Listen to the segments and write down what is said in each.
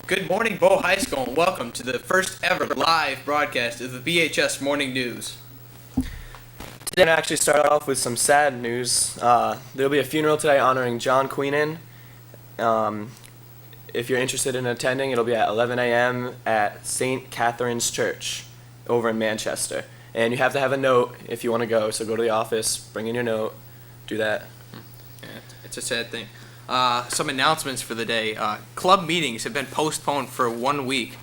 Good morning, Bow High School, and welcome to the first ever live broadcast of the BHS Morning News. Today, I'm going to actually start off with some sad news. There'll be a funeral today honoring John Queenan. If you're interested in attending, it'll be at 11 a.m. at St. Catherine's Church over in Manchester. And you have to have a note if you want to go, so go to the office, bring in your note, do that. Yeah, it's a sad thing. Some announcements for the day. Club meetings have been postponed for 1 week.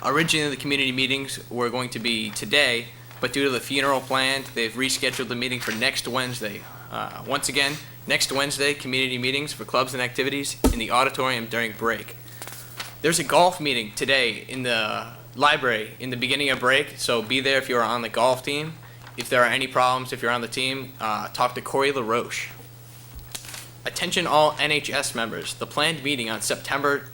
Originally, the community meetings were going to be today, but due to the funeral planned, they've rescheduled the meeting for next Wednesday. Once again, next Wednesday, community meetings for clubs and activities in the auditorium during break. There's a golf meeting today in the library in the beginning of break, so be there if you're on the golf team. If there are any problems, if you're on the team, talk to Corey LaRoche. Attention all NHS members. The planned meeting on September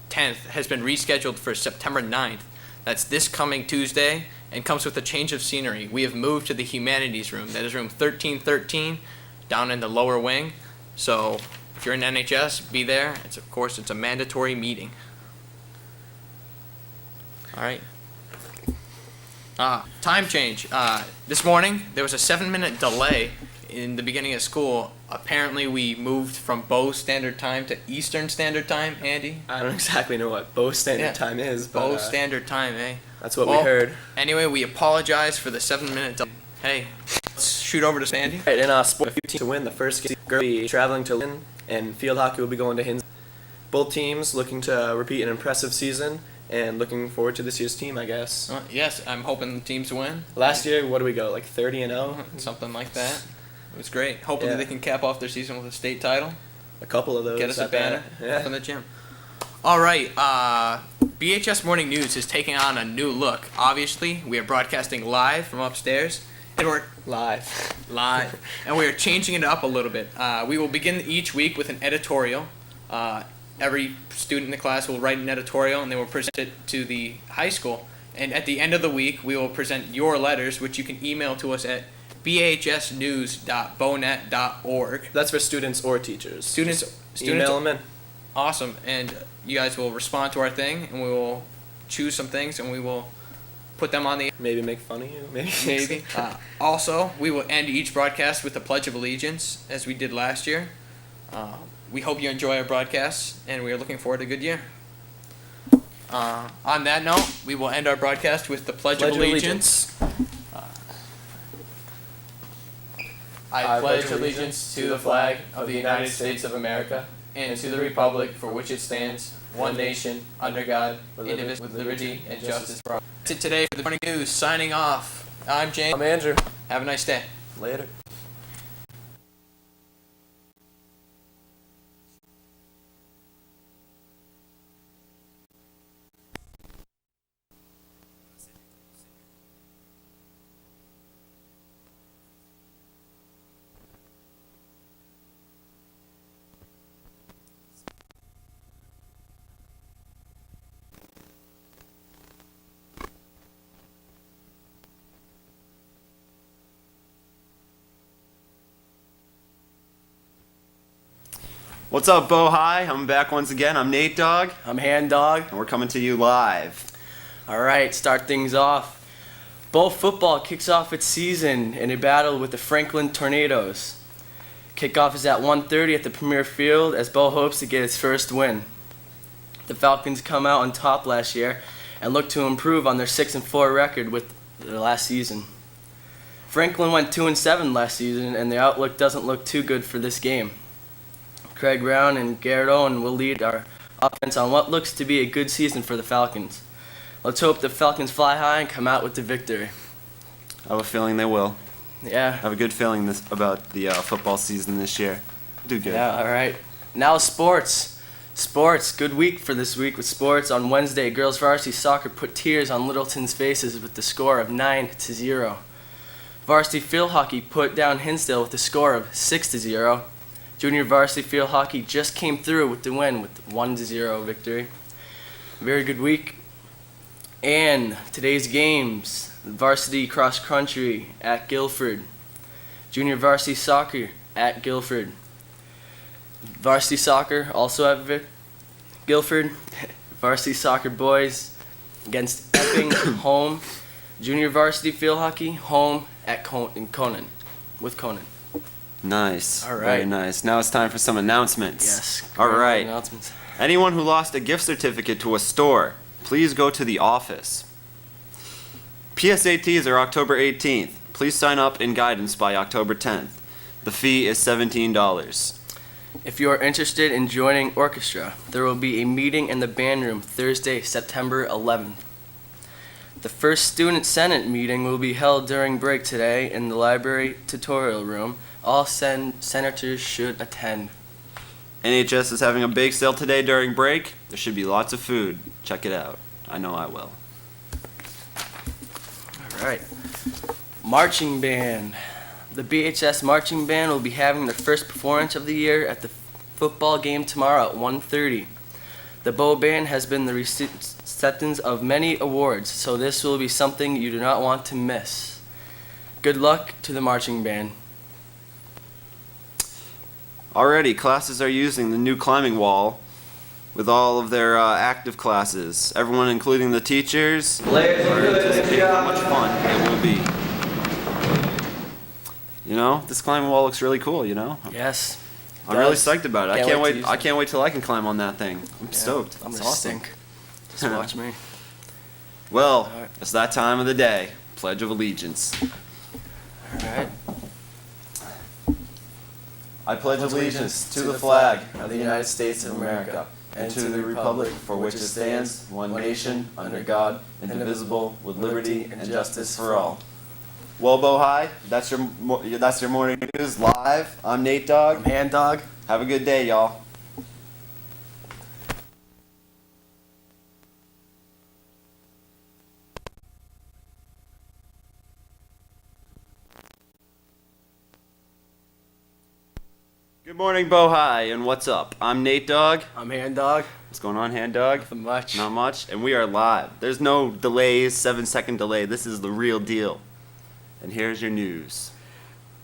10th has been rescheduled for September 9th. That's this coming Tuesday and comes with a change of scenery. We have moved to the humanities room. That is room 1313 down in the lower wing. So if you're in NHS, be there. It's a mandatory meeting. All right. Time change. This morning there was a 7-minute delay in the beginning of school. Apparently we moved from Bow Standard Time to Eastern Standard Time, Andy. I don't exactly know what Bow Standard Time is, but Bow Standard Time, eh? That's what we heard. Anyway, we apologize for the 7-minute delay. Hey, let's shoot over to Sandy. Right, in sport, a few teams to win the first game. Girls will be traveling to Lynn, and field hockey will be going to Hinz. Both teams looking to repeat an impressive season, and looking forward to this year's team, I guess. Yes, I'm hoping the teams win. Last year, what do we go, like 30-0? Something like that. It was great. Hopefully they can cap off their season with a state title. A couple of those. Get us a banner up in the gym. All right. BHS Morning News is taking on a new look. Obviously, we are broadcasting live from upstairs. And we're live. And we are changing it up a little bit. We will begin each week with an editorial. Every student in the class will write an editorial, and they will present it to the high school. And at the end of the week, we will present your letters, which you can email to us at bhsnews.bonet.org. That's for students or teachers. Students email them in. Awesome. And you guys will respond to our thing, and we will choose some things, and we will put them on the... Maybe make fun of you. Maybe. Also, we will end each broadcast with the Pledge of Allegiance, as we did last year. We hope you enjoy our broadcasts, and we are looking forward to a good year. On that note, we will end our broadcast with the Pledge of Allegiance. I pledge allegiance to the flag of the United States of America and to the republic for which it stands, one nation, under God, indivisible, with liberty and justice for all. That's it today for the Morning News. Signing off. I'm James. I'm Andrew. Have a nice day. Later. What's up, Bo High? I'm back once again. I'm Nate Dog. I'm Hand Dog. And we're coming to you live. Alright, start things off. Bow football kicks off its season in a battle with the Franklin Tornadoes. Kickoff is at 1:30 at the Premier Field as Bow hopes to get its first win. The Falcons come out on top last year and look to improve on their 6-4 record with their last season. Franklin went 2-7 last season, and the outlook doesn't look too good for this game. Craig Brown and Garrett Owen will lead our offense on what looks to be a good season for the Falcons. Let's hope the Falcons fly high and come out with the victory. I have a feeling they will. Yeah. I have a good feeling about the football season this year. Do good. Yeah, all right. Now sports. Good week for this week with sports. On Wednesday, girls varsity soccer put tears on Littleton's faces with the score of 9-0. Varsity field hockey put down Hinsdale with a score of 6-0. Junior varsity field hockey just came through with the win with 1-0 victory. Very good week. And today's games: varsity cross country at Guilford, junior varsity soccer at Guilford. Varsity soccer also at Guilford. Varsity soccer boys against Epping home. Junior varsity field hockey home at Conan. With Conan. Nice. All right. Very nice. Now it's time for some announcements. Yes. All great right. Announcements. Anyone who lost a gift certificate to a store, please go to the office. PSATs are October 18th. Please sign up in guidance by October 10th. The fee is $17. If you are interested in joining orchestra, there will be a meeting in the band room Thursday, September 11th. The first student senate meeting will be held during break today in the library tutorial room. All senators should attend. NHS is having a bake sale today during break. There should be lots of food. Check it out. I know I will. All right. Marching band. The BHS marching band will be having their first performance of the year at the football game tomorrow at 1:30. The Bow Band has been the recipient of many awards, so this will be something you do not want to miss. Good luck to the marching band. Already, classes are using the new climbing wall with all of their active classes. Everyone, including the teachers, are anticipating how much fun it will be. You know, this climbing wall looks really cool, you know? Yes. I'm really psyched about it. Can't I can't wait to wait. use I it. can't wait till I can climb on that thing. I'm stoked. I'm It's gonna awesome. stink. Just watch me. Well, All right. it's that time of the day. Pledge of Allegiance. All right. I pledge allegiance to the flag of the United States of America and to the republic for which it stands, one nation, under God, indivisible, with liberty and justice for all. Well, Bohai, that's your morning news live. I'm Nate Dogg. Hand dog. Have a good day, y'all. Good morning, Bohai, and what's up? I'm Nate Dogg. I'm hand dog. What's going on, Hand Dog? Nothing much. Not much, and we are live. There's no delays, 7-second delay. This is the real deal. And here's your news.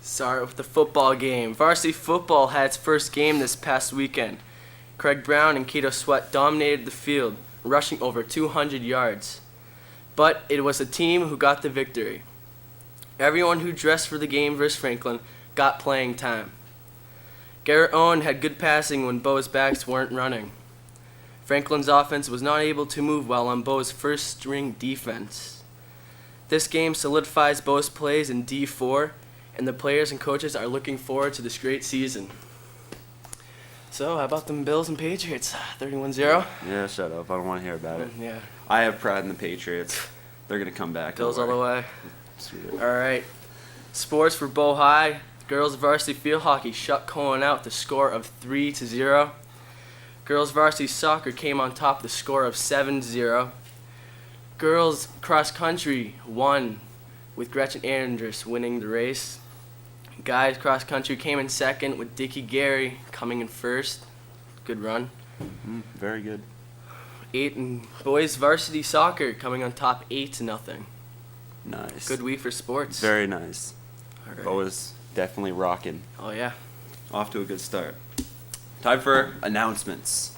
Start with the football game. Varsity football had its first game this past weekend. Craig Brown and Kato Sweat dominated the field, rushing over 200 yards. But it was the team who got the victory. Everyone who dressed for the game versus Franklin got playing time. Garrett Owen had good passing when Bo's backs weren't running. Franklin's offense was not able to move well on Bo's first-string defense. This game solidifies Bo's plays in D4, and the players and coaches are looking forward to this great season. So, how about them Bills and Patriots? 31-0? Yeah, shut up. I don't want to hear about it. Yeah, I have pride in the Patriots. They're going to come back. Bills all don't the worry. way. Sweet. All right. Sports for Bow High. Girls varsity field hockey shut Cohen out the score of 3-0. Girls varsity soccer came on top the score of 7-0. Girls cross country won with Gretchen Andrus winning the race. Guys cross country came in second with Dickie Gary coming in first. Good run. Very good. And boys varsity soccer coming on top 8-0. Nice. Good week for sports. Very nice. All right. Bo is definitely rocking. Oh yeah. Off to a good start. Time for announcements.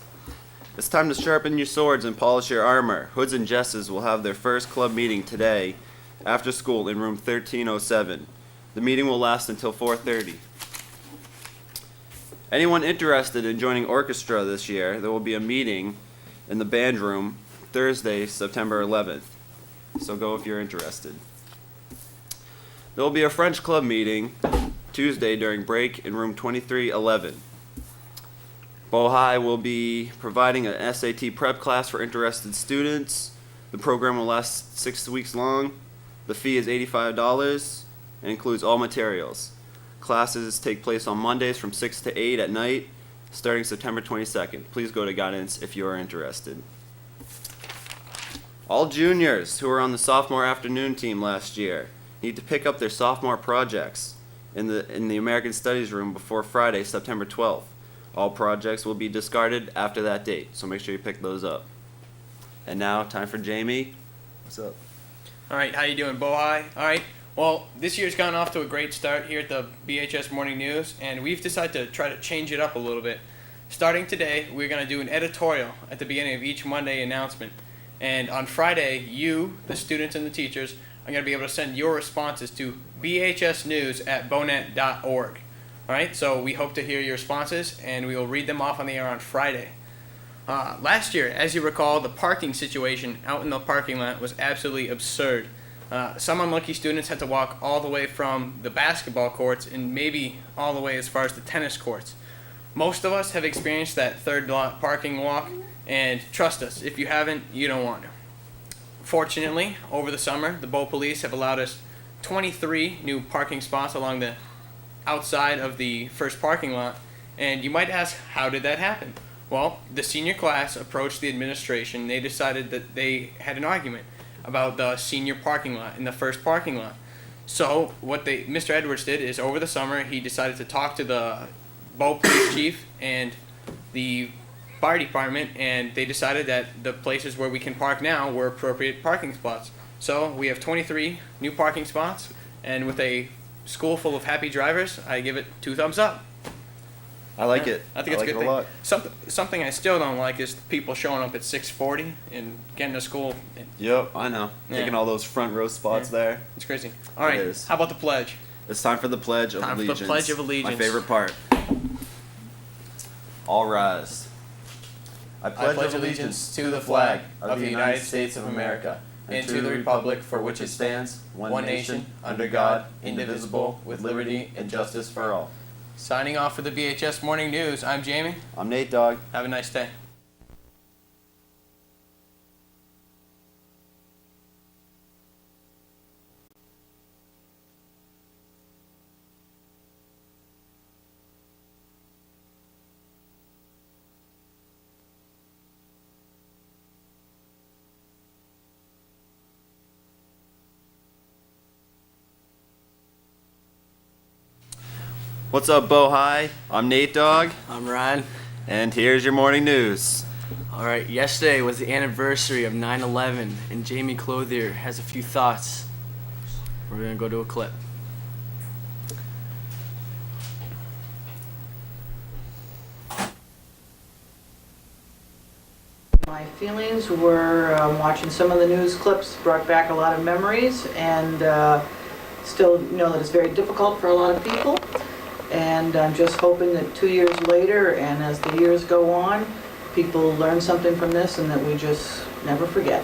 It's time to sharpen your swords and polish your armor. Hoods and Jesses will have their first club meeting today after school in room 1307. The meeting will last until 4:30. Anyone interested in joining orchestra this year, there will be a meeting in the band room Thursday, September 11th. So go if you're interested. There will be a French club meeting Tuesday during break in room 2311. Bohai will be providing an SAT prep class for interested students. The program will last 6 weeks long. The fee is $85 and includes all materials. Classes take place on Mondays from 6 to 8 at night, starting September 22nd. Please go to guidance if you are interested. All juniors who were on the sophomore afternoon team last year need to pick up their sophomore projects in the American Studies room before Friday, September 12th. All projects will be discarded after that date, so make sure you pick those up. And now, time for Jamie. What's up? All right, how you doing, Bohai? All right, well, this year's gotten off to a great start here at the BHS Morning News, and we've decided to try to change it up a little bit. Starting today, we're going to do an editorial at the beginning of each Monday announcement. And on Friday, you, the students and the teachers, are going to be able to send your responses to bhsnews@bonet.org. All right, so we hope to hear your responses, and we will read them off on the air on Friday. Last year, as you recall, the parking situation out in the parking lot was absolutely absurd. Some unlucky students had to walk all the way from the basketball courts and maybe all the way as far as the tennis courts. Most of us have experienced that third lot parking walk, and trust us, if you haven't, you don't want to. Fortunately, over the summer, the Bow Police have allowed us 23 new parking spots along the outside of the first parking lot, and you might ask, how did that happen? Well, the senior class approached the administration. They decided that they had an argument about the senior parking lot in the first parking lot. So what Mr. Edwards did is over the summer he decided to talk to the Bow Police Chief and the fire department, and they decided that the places where we can park now were appropriate parking spots. So we have 23 new parking spots, and with a school full of happy drivers, I give it 2 thumbs up. I like it. I think it's a good a thing. lot. Something I still don't like is people showing up at 6:40 and getting to school. Yep, I know. Yeah. Taking all those front row spots there. It's crazy. All right, It is. how about the pledge? It's time for the Pledge of Time for the Allegiance. Pledge of Allegiance. My favorite part. All rise. I pledge allegiance to the flag of the United States of America and to the republic for which it stands, one nation, under God, indivisible, with liberty and justice for all. Signing off for the BHS Morning News, I'm Jamie. I'm Nate Dogg. Have a nice day. What's up, Bo High? I'm Nate Dogg, I'm Ryan. and here's your morning news. All right, yesterday was the anniversary of 9/11, and Jamie Clothier has a few thoughts. We're going to go to a clip. My feelings were watching some of the news clips brought back a lot of memories, and still know that it's very difficult for a lot of people. And I'm just hoping that 2 years later, and as the years go on, people learn something from this and that we just never forget.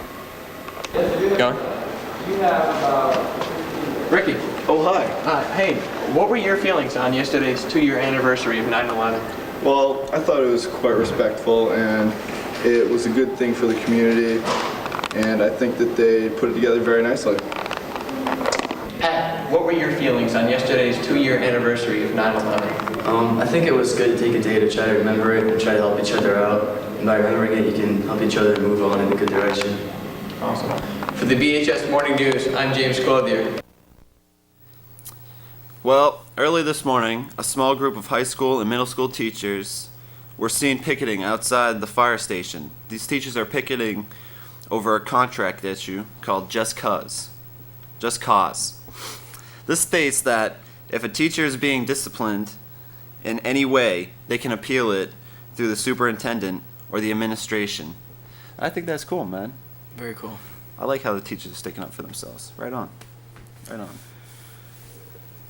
Go on. Ricky. Oh, hi. Hey, what were your feelings on yesterday's 2-year anniversary of 9/11? Well, I thought it was quite respectful, and it was a good thing for the community, and I think that they put it together very nicely. Pat, what were your feelings on yesterday's 2-year anniversary of 9/11? I think it was good to take a day to try to remember it and try to help each other out. And by remembering it, you can help each other move on in a good direction. Awesome. For the BHS Morning News, I'm James Clothier. Well, early this morning, a small group of high school and middle school teachers were seen picketing outside the fire station. These teachers are picketing over a contract issue called Just Cause. Just Cause. This states that if a teacher is being disciplined in any way, they can appeal it through the superintendent or the administration. I think that's cool, man. Very cool. I like how the teachers are sticking up for themselves. Right on. Right on.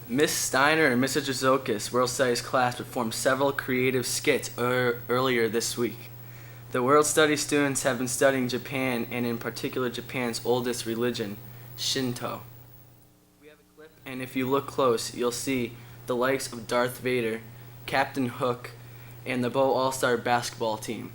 Miss Steiner and Mr. Jazokis, World Studies class, performed several creative skits earlier this week. The World Studies students have been studying Japan, and in particular Japan's oldest religion, Shinto. We have a clip, and if you look close, you'll see the likes of Darth Vader, Captain Hook, and the Bow All-Star basketball team.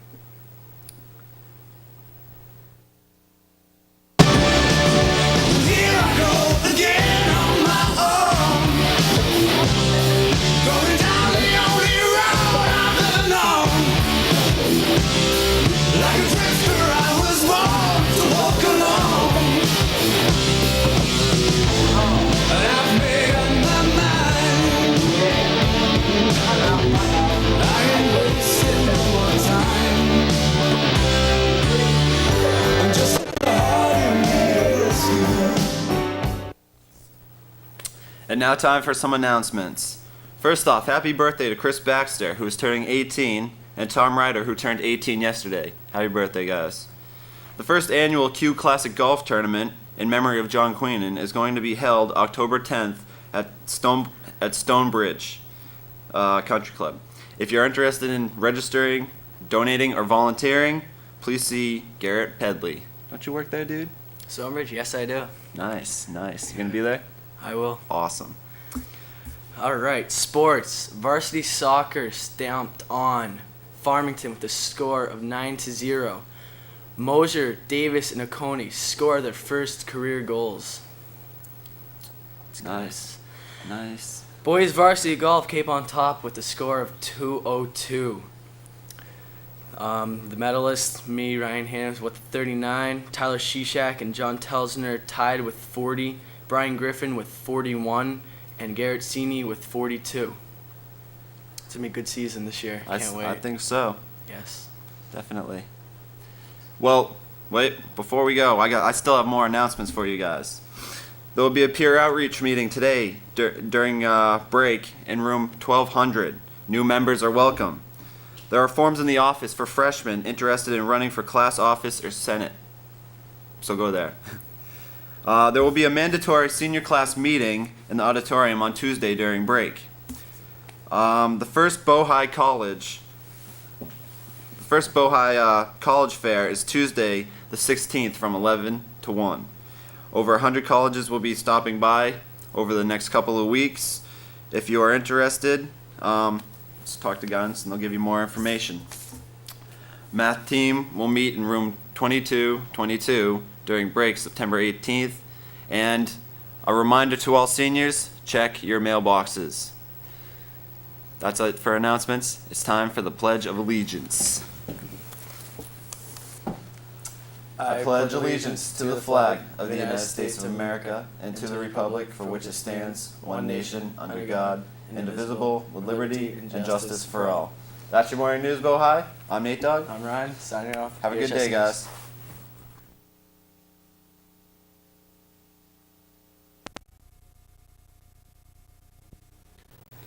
And now time for some announcements. First off, happy birthday to Chris Baxter, who is turning 18 and Tom Ryder, who turned 18 yesterday. Happy birthday, guys. The first annual Q Classic Golf Tournament in memory of John Queenan is going to be held October 10th at Stonebridge Country Club. If you're interested in registering, donating, or volunteering, please see Garrett Pedley. Don't you work there, dude? Stonebridge, yes I do. Nice. You gonna be there? I will. Awesome. All right, sports. Varsity soccer stamped on Farmington with a score of 9-0. Mosier, Davis, and Oconee score their first career goals. Nice. Boys varsity golf came on top with a score of 202. The medalists, me, Ryan Hams with 39, Tyler Shishak and John Telsner tied with 40, Brian Griffin with 41, and Garrett Sini with 42. It's going to be a good season this year. Can't wait. I think so. Yes. Definitely. Well, wait, before we go, I still have more announcements for you guys. There will be a peer outreach meeting today during break in room 1200. New members are welcome. There are forms in the office for freshmen interested in running for class office or senate. So go there. There will be a mandatory senior class meeting in the auditorium on Tuesday during break. The first Bohai College Fair is Tuesday the 16th from 11 to 1. Over 100 colleges will be stopping by over the next couple of weeks. If you are interested, just talk to guidance and they'll give you more information. Math team will meet in room 2222 during break September 18th. And a reminder to all seniors, check your mailboxes. That's it for announcements. It's time for the Pledge of Allegiance. I pledge allegiance to the flag of the United States of America and to the republic for which it stands, one nation, under God, indivisible, with liberty and justice for all. That's your morning news, Bohai. I'm Nate Dogg. I'm Ryan, signing off. Have a good BHS day, News. guys.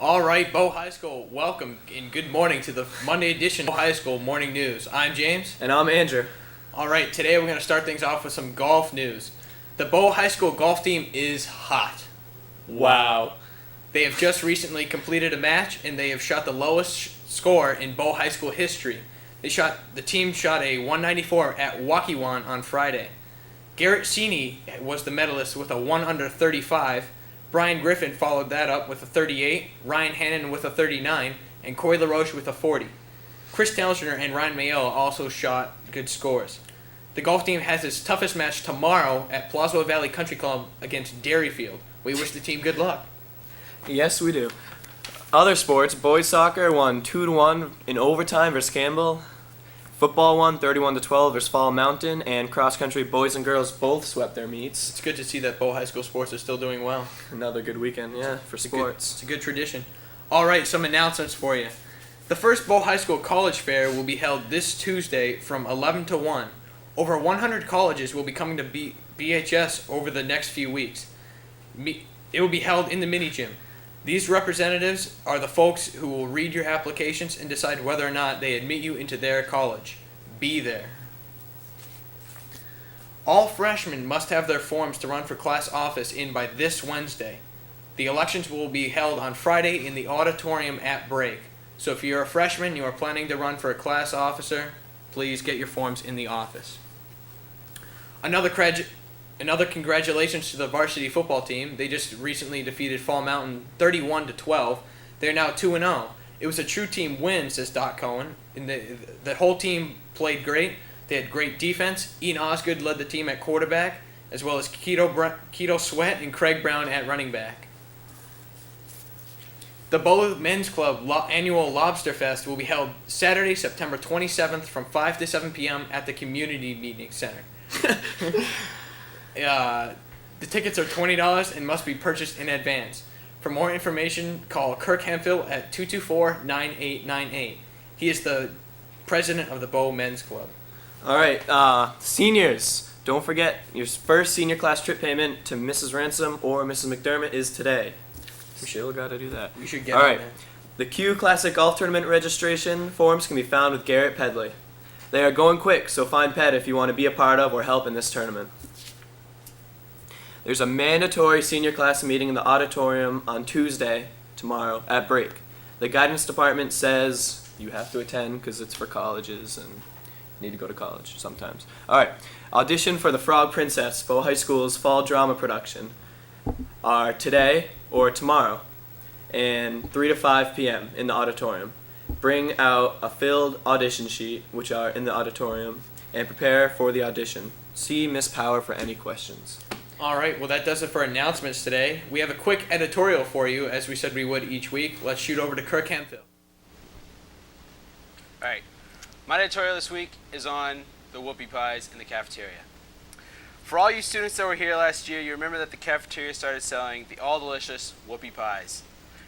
All right, Bow High School, welcome and good morning to the Monday edition of Bow High School Morning News. I'm James. And I'm Andrew. All right, today we're going to start things off with some golf news. The Bow High School golf team is hot. Wow. They have just recently completed a match, and they have shot the lowest score in Bow High School history. The team shot a 194 at Waukesha on Friday. Garrett Sini was the medalist with a 1 under 35. Brian Griffin followed that up with a 38, Ryan Hannon with a 39, and Coy LaRoche with a 40. Chris Townsender and Ryan Mayo also shot good scores. The golf team has its toughest match tomorrow at Plaza Valley Country Club against Dairyfield. We wish the team good luck. Yes, we do. Other sports, boys soccer won 2-1 in overtime versus Campbell. Football won 31-12 versus Fall Mountain, and cross country boys and girls both swept their meets. It's good to see that Bow High School sports are still doing well. Another good weekend, yeah, for sports. It's a good tradition. All right, some announcements for you. The first Bow High School College Fair will be held this Tuesday from 11 to 1. Over 100 colleges will be coming to BHS over the next few weeks. It will be held in the mini gym. These representatives are the folks who will read your applications and decide whether or not they admit you into their college. Be there. All freshmen must have their forms to run for class office in by this Wednesday. The elections will be held on Friday in the auditorium at break. So if you're a freshman, you are planning to run for a class officer, please get your forms in the office. Another congratulations to the varsity football team. They just recently defeated Fall Mountain 31-12. They're now 2-0. It was a true team win, says Doc Cohen. And the whole team played great. They had great defense. Ian Osgood led the team at quarterback, as well as Keto Sweat and Craig Brown at running back. The Bow Men's Club annual Lobster Fest will be held Saturday, September 27th from 5 to 7 p.m. at the Community Meeting Center. The tickets are $20 and must be purchased in advance. For more information, call Kirk Hemphill at 224-9898. He is the president of the Bow Men's Club. All right, seniors, don't forget your first senior class trip payment to Mrs. Ransom or Mrs. McDermott is today. We still got to do that. We should get All on right. that. The Q Classic Golf Tournament registration forms can be found with Garrett Pedley. They are going quick, so find Ped if you want to be a part of or help in this tournament. There's a mandatory senior class meeting in the auditorium on Tuesday, tomorrow, at break. The guidance department says you have to attend because it's for colleges and need to go to college sometimes. Alright, audition for the Frog Princess, Bow High School's fall drama production are today or tomorrow and 3 to 5 p.m. in the auditorium. Bring out a filled audition sheet, which are in the auditorium, and prepare for the audition. See Miss Power for any questions. All right, well, that does it for announcements today. We have a quick editorial for you, as we said we would each week. Let's shoot over to Kirk Hemphill. All right, my editorial this week is on the whoopie pies in the cafeteria. For all you students that were here last year, you remember that the cafeteria started selling the all-delicious whoopie pies.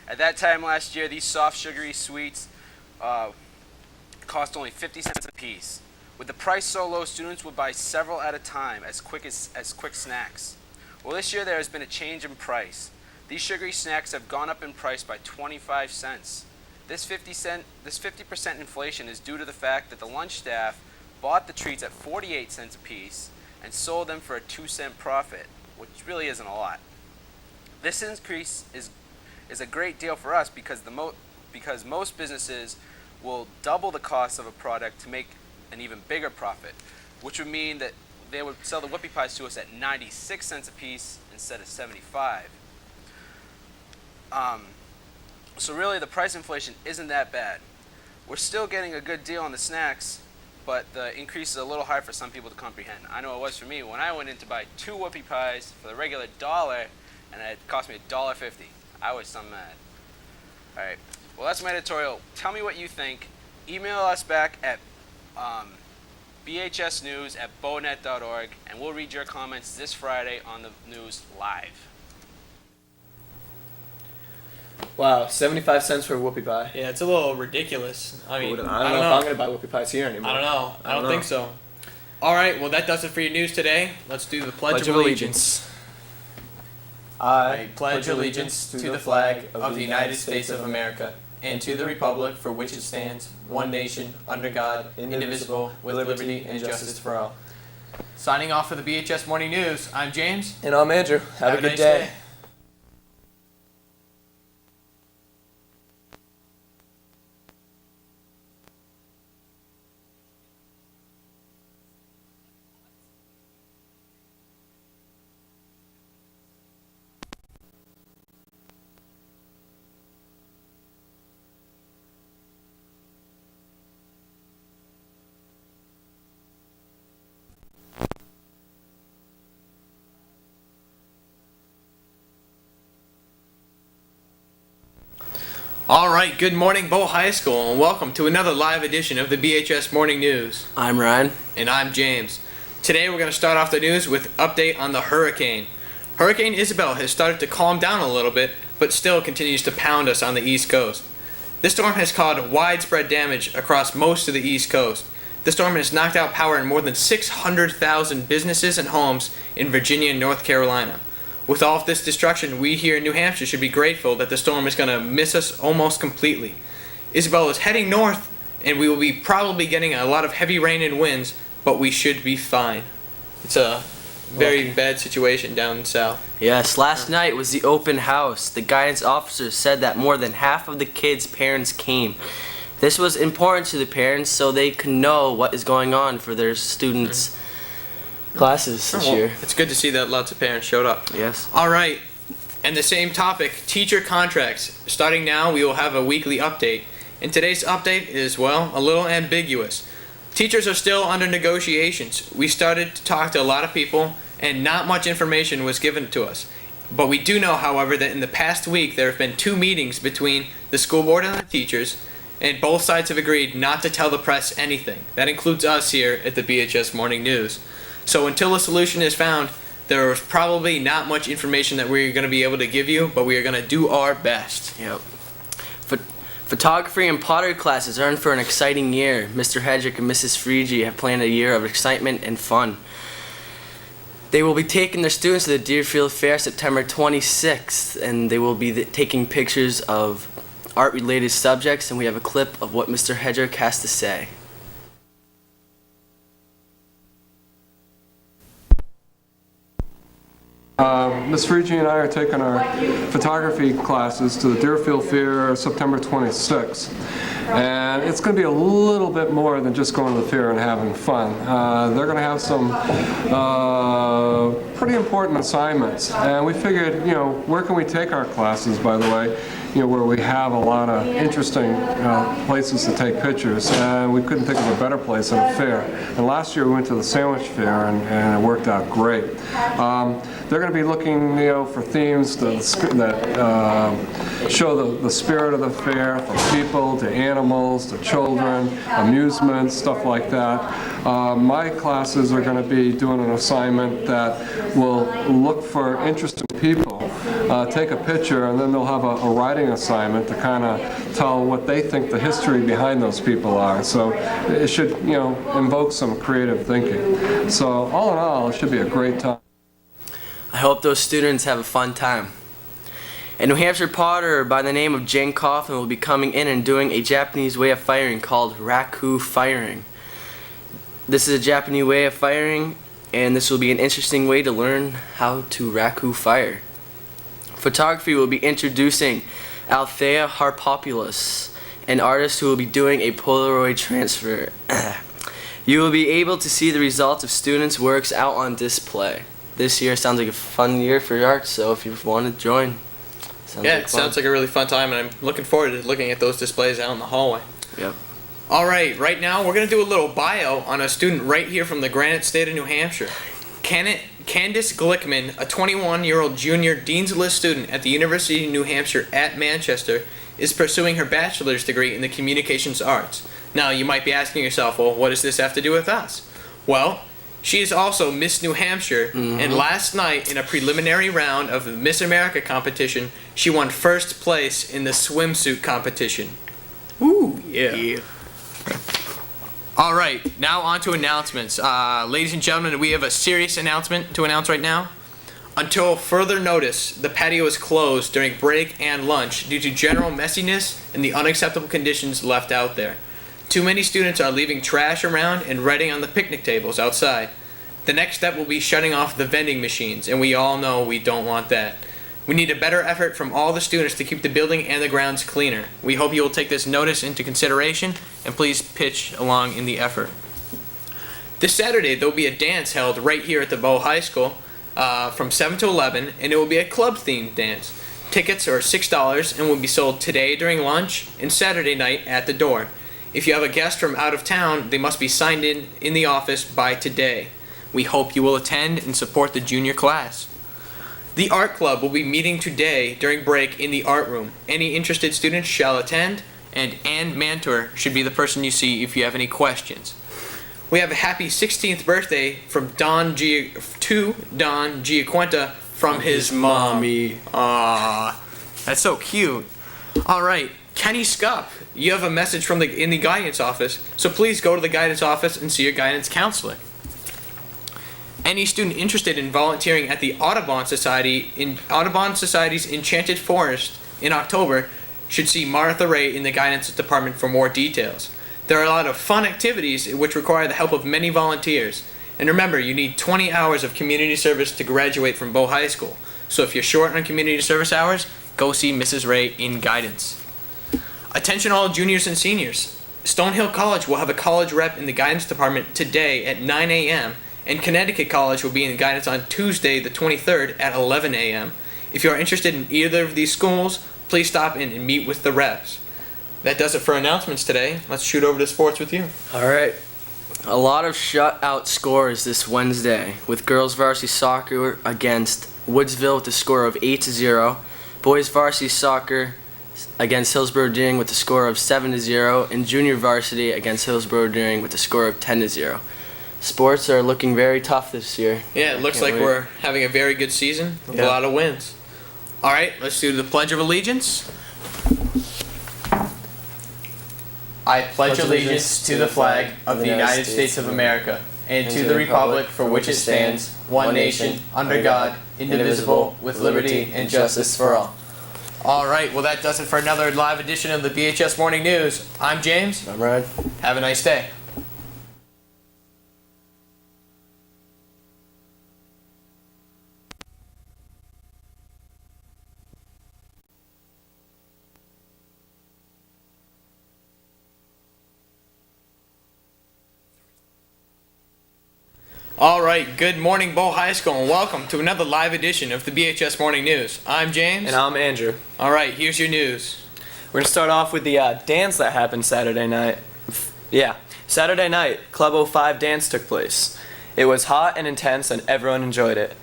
At that time last year, these soft, sugary sweets cost only 50 cents a piece. With the price so low, students would buy several at a time as quick snacks. Well, this year there has been a change in price. These sugary snacks have gone up in price by 25 cents. This 50% inflation is due to the fact that the lunch staff bought the treats at 48 cents a piece and sold them for a 2-cent profit, which really isn't a lot. This increase is a great deal for us because most businesses will double the cost of a product to make an even bigger profit, which would mean that they would sell the whoopie pies to us at 96 cents a piece instead of 75. So really the price inflation isn't that bad. We're still getting a good deal on the snacks, but the increase is a little hard for some people to comprehend. I know it was for me when I went in to buy 2 whoopie pies for the regular $1 and it cost me $1.50. I was some mad. Alright, well, that's my editorial. Tell me what you think. Email us back at bhsnews@bonet.org, and we'll read your comments this Friday on the news live. Wow, 75 cents for a whoopie pie. Yeah, it's a little ridiculous. I mean, I don't know if I'm going to buy whoopie pies here anymore. I don't know. I don't think so. All right, well, that does it for your news today. Let's do the Pledge of Allegiance. I pledge allegiance to the flag of the United States of America and to the republic for which it stands, one nation, under God, indivisible, with liberty and justice for all. Signing off for the BHS Morning News, I'm James. And I'm Andrew. Have a good nice day. All right, good morning, Bow High School, and welcome to another live edition of the BHS Morning News. I'm Ryan. And I'm James. Today we're going to start off the news with update on the hurricane. Hurricane Isabel has started to calm down a little bit, but still continues to pound us on the East Coast. This storm has caused widespread damage across most of the East Coast. The storm has knocked out power in more than 600,000 businesses and homes in Virginia and North Carolina. With all of this destruction, we here in New Hampshire should be grateful that the storm is going to miss us almost completely. Isabel is heading north, and we will be probably getting a lot of heavy rain and winds, but we should be fine. It's a very bad situation down south. Yes, last night was the open house. The guidance officer said that more than half of the kids' parents came. This was important to the parents so they could know what is going on for their students' classes this year. It's good to see that lots of parents showed up. Yes. All right, and the same topic, teacher contracts. Starting now, we will have a weekly update. And today's update is, well, a little ambiguous. Teachers are still under negotiations. We started to talk to a lot of people, and not much information was given to us. But we do know, however, that in the past week, there have been 2 meetings between the school board and the teachers, and both sides have agreed not to tell the press anything. That includes us here at the BHS Morning News. So until a solution is found, there is probably not much information that we're going to be able to give you, but we are going to do our best. Yep. Photography and pottery classes are in for an exciting year. Mr. Hedrick and Mrs. Frigi have planned a year of excitement and fun. They will be taking their students to the Deerfield Fair September 26th, and they will be taking pictures of art-related subjects, and we have a clip of what Mr. Hedrick has to say. Ms. Frigi and I are taking our photography classes to the Deerfield Fair September 26th. And it's going to be a little bit more than just going to the fair and having fun. They're going to have some pretty important assignments. And we figured, where can we take our classes, by the way, where we have a lot of interesting places to take pictures. And we couldn't think of a better place than a fair. And last year we went to the Sandwich Fair, and it worked out great. They're going to be looking, for themes that show the spirit of the fair, from people to animals to children, amusement, stuff like that. My classes are going to be doing an assignment that will look for interesting people, take a picture, and then they'll have a writing assignment to kind of tell what they think the history behind those people are. So it should, invoke some creative thinking. So all in all, it should be a great time. I hope those students have a fun time. A New Hampshire potter by the name of Jane Coffin will be coming in and doing a Japanese way of firing called raku firing. This is a Japanese way of firing, and this will be an interesting way to learn how to raku fire. Photography will be introducing Althea Harpopoulos, an artist who will be doing a Polaroid transfer. You will be able to see the results of students' works out on display. This year sounds like a fun year for art, so if you want to join, it sounds like a really fun time, and I'm looking forward to looking at those displays out in the hallway. Yep. All right, right now we're going to do a little bio on a student right here from the Granite State of New Hampshire. Candace Glickman, a 21-year-old junior Dean's List student at the University of New Hampshire at Manchester, is pursuing her bachelor's degree in the communications arts. Now, you might be asking yourself, well, what does this have to do with us? Well, she is also Miss New Hampshire, and last night in a preliminary round of the Miss America competition, she won first place in the swimsuit competition. Ooh, yeah. All right, now on to announcements. Ladies and gentlemen, we have a serious announcement to announce right now. Until further notice, the patio is closed during break and lunch due to general messiness and the unacceptable conditions left out there. Too many students are leaving trash around and writing on the picnic tables outside. The next step will be shutting off the vending machines, and we all know we don't want that. We need a better effort from all the students to keep the building and the grounds cleaner. We hope you will take this notice into consideration and please pitch along in the effort. This Saturday there will be a dance held right here at the Bow High School from 7 to 11, and it will be a club-themed dance. Tickets are $6 and will be sold today during lunch and Saturday night at the door. If you have a guest from out of town, they must be signed in the office by today. We hope you will attend and support the junior class. The art club will be meeting today during break in the art room. Any interested students shall attend, and Ann Mantor should be the person you see if you have any questions. We have a happy 16th birthday from Don Giaquenta from his mommy. Aww, that's so cute. All right. Kenny Scup, you have a message from in the guidance office, so please go to the guidance office and see your guidance counselor. Any student interested in volunteering at the Audubon Society's Enchanted Forest in October should see Martha Ray in the guidance department for more details. There are a lot of fun activities which require the help of many volunteers. And remember, you need 20 hours of community service to graduate from Bow High School. So if you're short on community service hours, go see Mrs. Ray in guidance. Attention all juniors and seniors. Stonehill College will have a college rep in the guidance department today at 9 a.m. and Connecticut College will be in guidance on Tuesday the 23rd at 11 a.m. If you are interested in either of these schools, please stop in and meet with the reps. That does it for announcements today. Let's shoot over to sports with you. All right. A lot of shutout scores this Wednesday, with girls varsity soccer against Woodsville with a score of 8-0, boys varsity soccer against Hillsborough Deering with a score of 7-0, and junior varsity against Hillsborough Deering with a score of 10-0. Sports are looking very tough this year. Yeah, it looks like we're having a very good season with a lot of wins. All right, let's do the Pledge of Allegiance. I pledge allegiance to the flag of the United States of America and to the republic for which it stands, one nation, under God, indivisible, with liberty and justice for all. All right, well, that does it for another live edition of the BHS Morning News. I'm James. I'm Ryan. Have a nice day. All right, good morning, Bow High School, and welcome to another live edition of the BHS Morning News. I'm James. And I'm Andrew. All right, here's your news. We're going to start off with the dance that happened Saturday night. Saturday night, Club 05 dance took place. It was hot and intense, and everyone enjoyed it.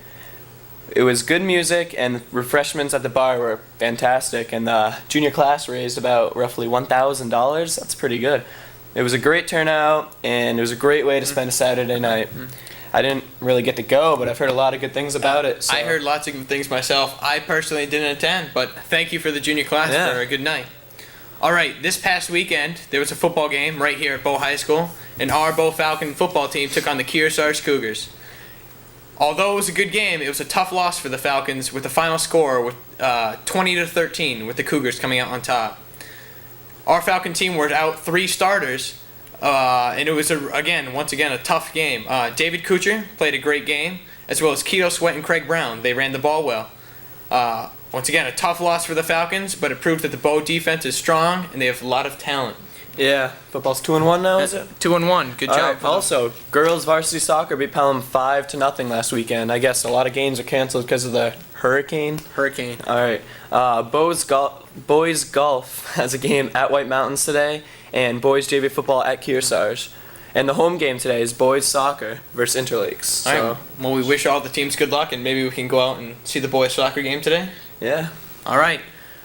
It was good music, and refreshments at the bar were fantastic, and the junior class raised about roughly $1,000. That's pretty good. It was a great turnout, and it was a great way to spend a Saturday night. I didn't really get to go, but I've heard a lot of good things about it. So. I heard lots of good things myself. I personally didn't attend, but thank you for the junior class for a good night. All right, this past weekend, there was a football game right here at Bow High School, and our Bow Falcon football team took on the Kearsarge Cougars. Although it was a good game, it was a tough loss for the Falcons with the final score with 20-13, with the Cougars coming out on top. Our Falcon team were out 3 starters, and it was, once again, a tough game. David Kuchar played a great game, as well as Keto Sweat and Craig Brown. They ran the ball well. Once again, a tough loss for the Falcons, but it proved that the Bow defense is strong, and they have a lot of talent. Yeah, football's 2-1 now, is it? 2-1. Good job. Also, girls varsity soccer beat Pelham 5-0 last weekend. I guess a lot of games are canceled because of the hurricane. All right. Boys golf has a game at White Mountains today, and boys JV football at Kearsarge. And the home game today is boys soccer versus Interlakes. So, all right. Well, we wish all the teams good luck, and maybe we can go out and see the boys soccer game today. yeah. All right.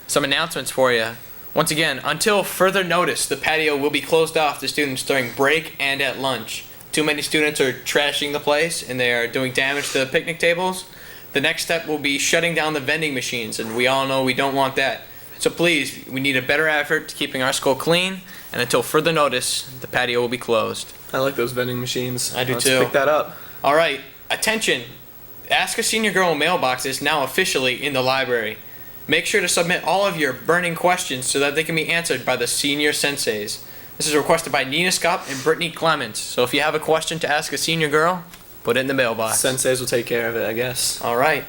Some announcements for you. Once again, until further notice, the patio will be closed off to students during break and at lunch. Too many students are trashing the place, and they are doing damage to the picnic tables. The next step will be shutting down the vending machines, and we all know we don't want that. So please, we need a better effort to keeping our school clean, and until further notice, the patio will be closed. I like those vending machines. I do Let's too. pick that up. All right, attention. Ask a Senior Girl mailbox is now officially in the library. Make sure to submit all of your burning questions so that they can be answered by the senior senseis. This is requested by Nina Scott and Brittany Clements. So if you have a question to ask a senior girl, put it in the mailbox. Senseis will take care of it, I guess. All right.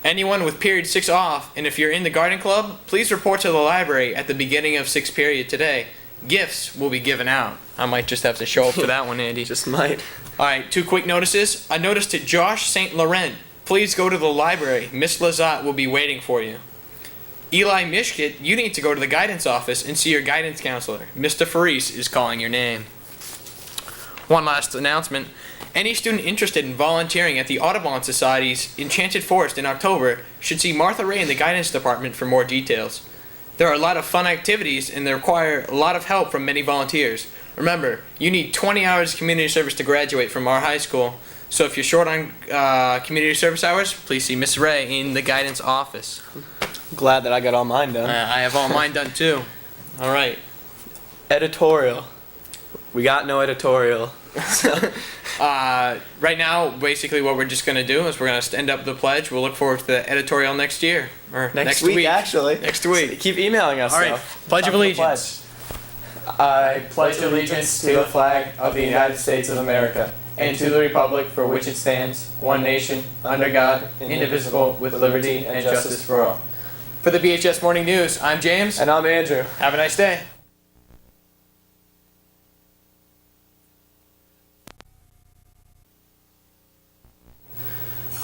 Anyone with period 6 off, and if you're in the garden club, please report to the library at the beginning of 6th period today. Gifts will be given out. I might just have to show up for that one, Andy. Just might. All right, 2 quick notices. A notice to Josh St. Laurent. Please go to the library. Miss Lazat will be waiting for you. Eli Mishkit, you need to go to the guidance office and see your guidance counselor. Mr. Faris is calling your name. One last announcement. Any student interested in volunteering at the Audubon Society's Enchanted Forest in October should see Martha Ray in the guidance department for more details. There are a lot of fun activities, and they require a lot of help from many volunteers. Remember, you need 20 hours of community service to graduate from our high school. So if you're short on community service hours, please see Miss Ray in the guidance office. Glad that I got all mine done. I have all mine done too. All right. Editorial. We got no editorial. Right now, basically what we're just going to do is we're going to stand up the pledge. We'll look forward to the editorial next year. Or Next week, actually. Next week. Keep emailing us, All right. though. Pledge of Talk Allegiance. I pledge allegiance to the flag of the United States of America and to the republic for which it stands, one nation, under God, indivisible, with liberty and justice for all. For the BHS Morning News, I'm James. And I'm Andrew. Have a nice day.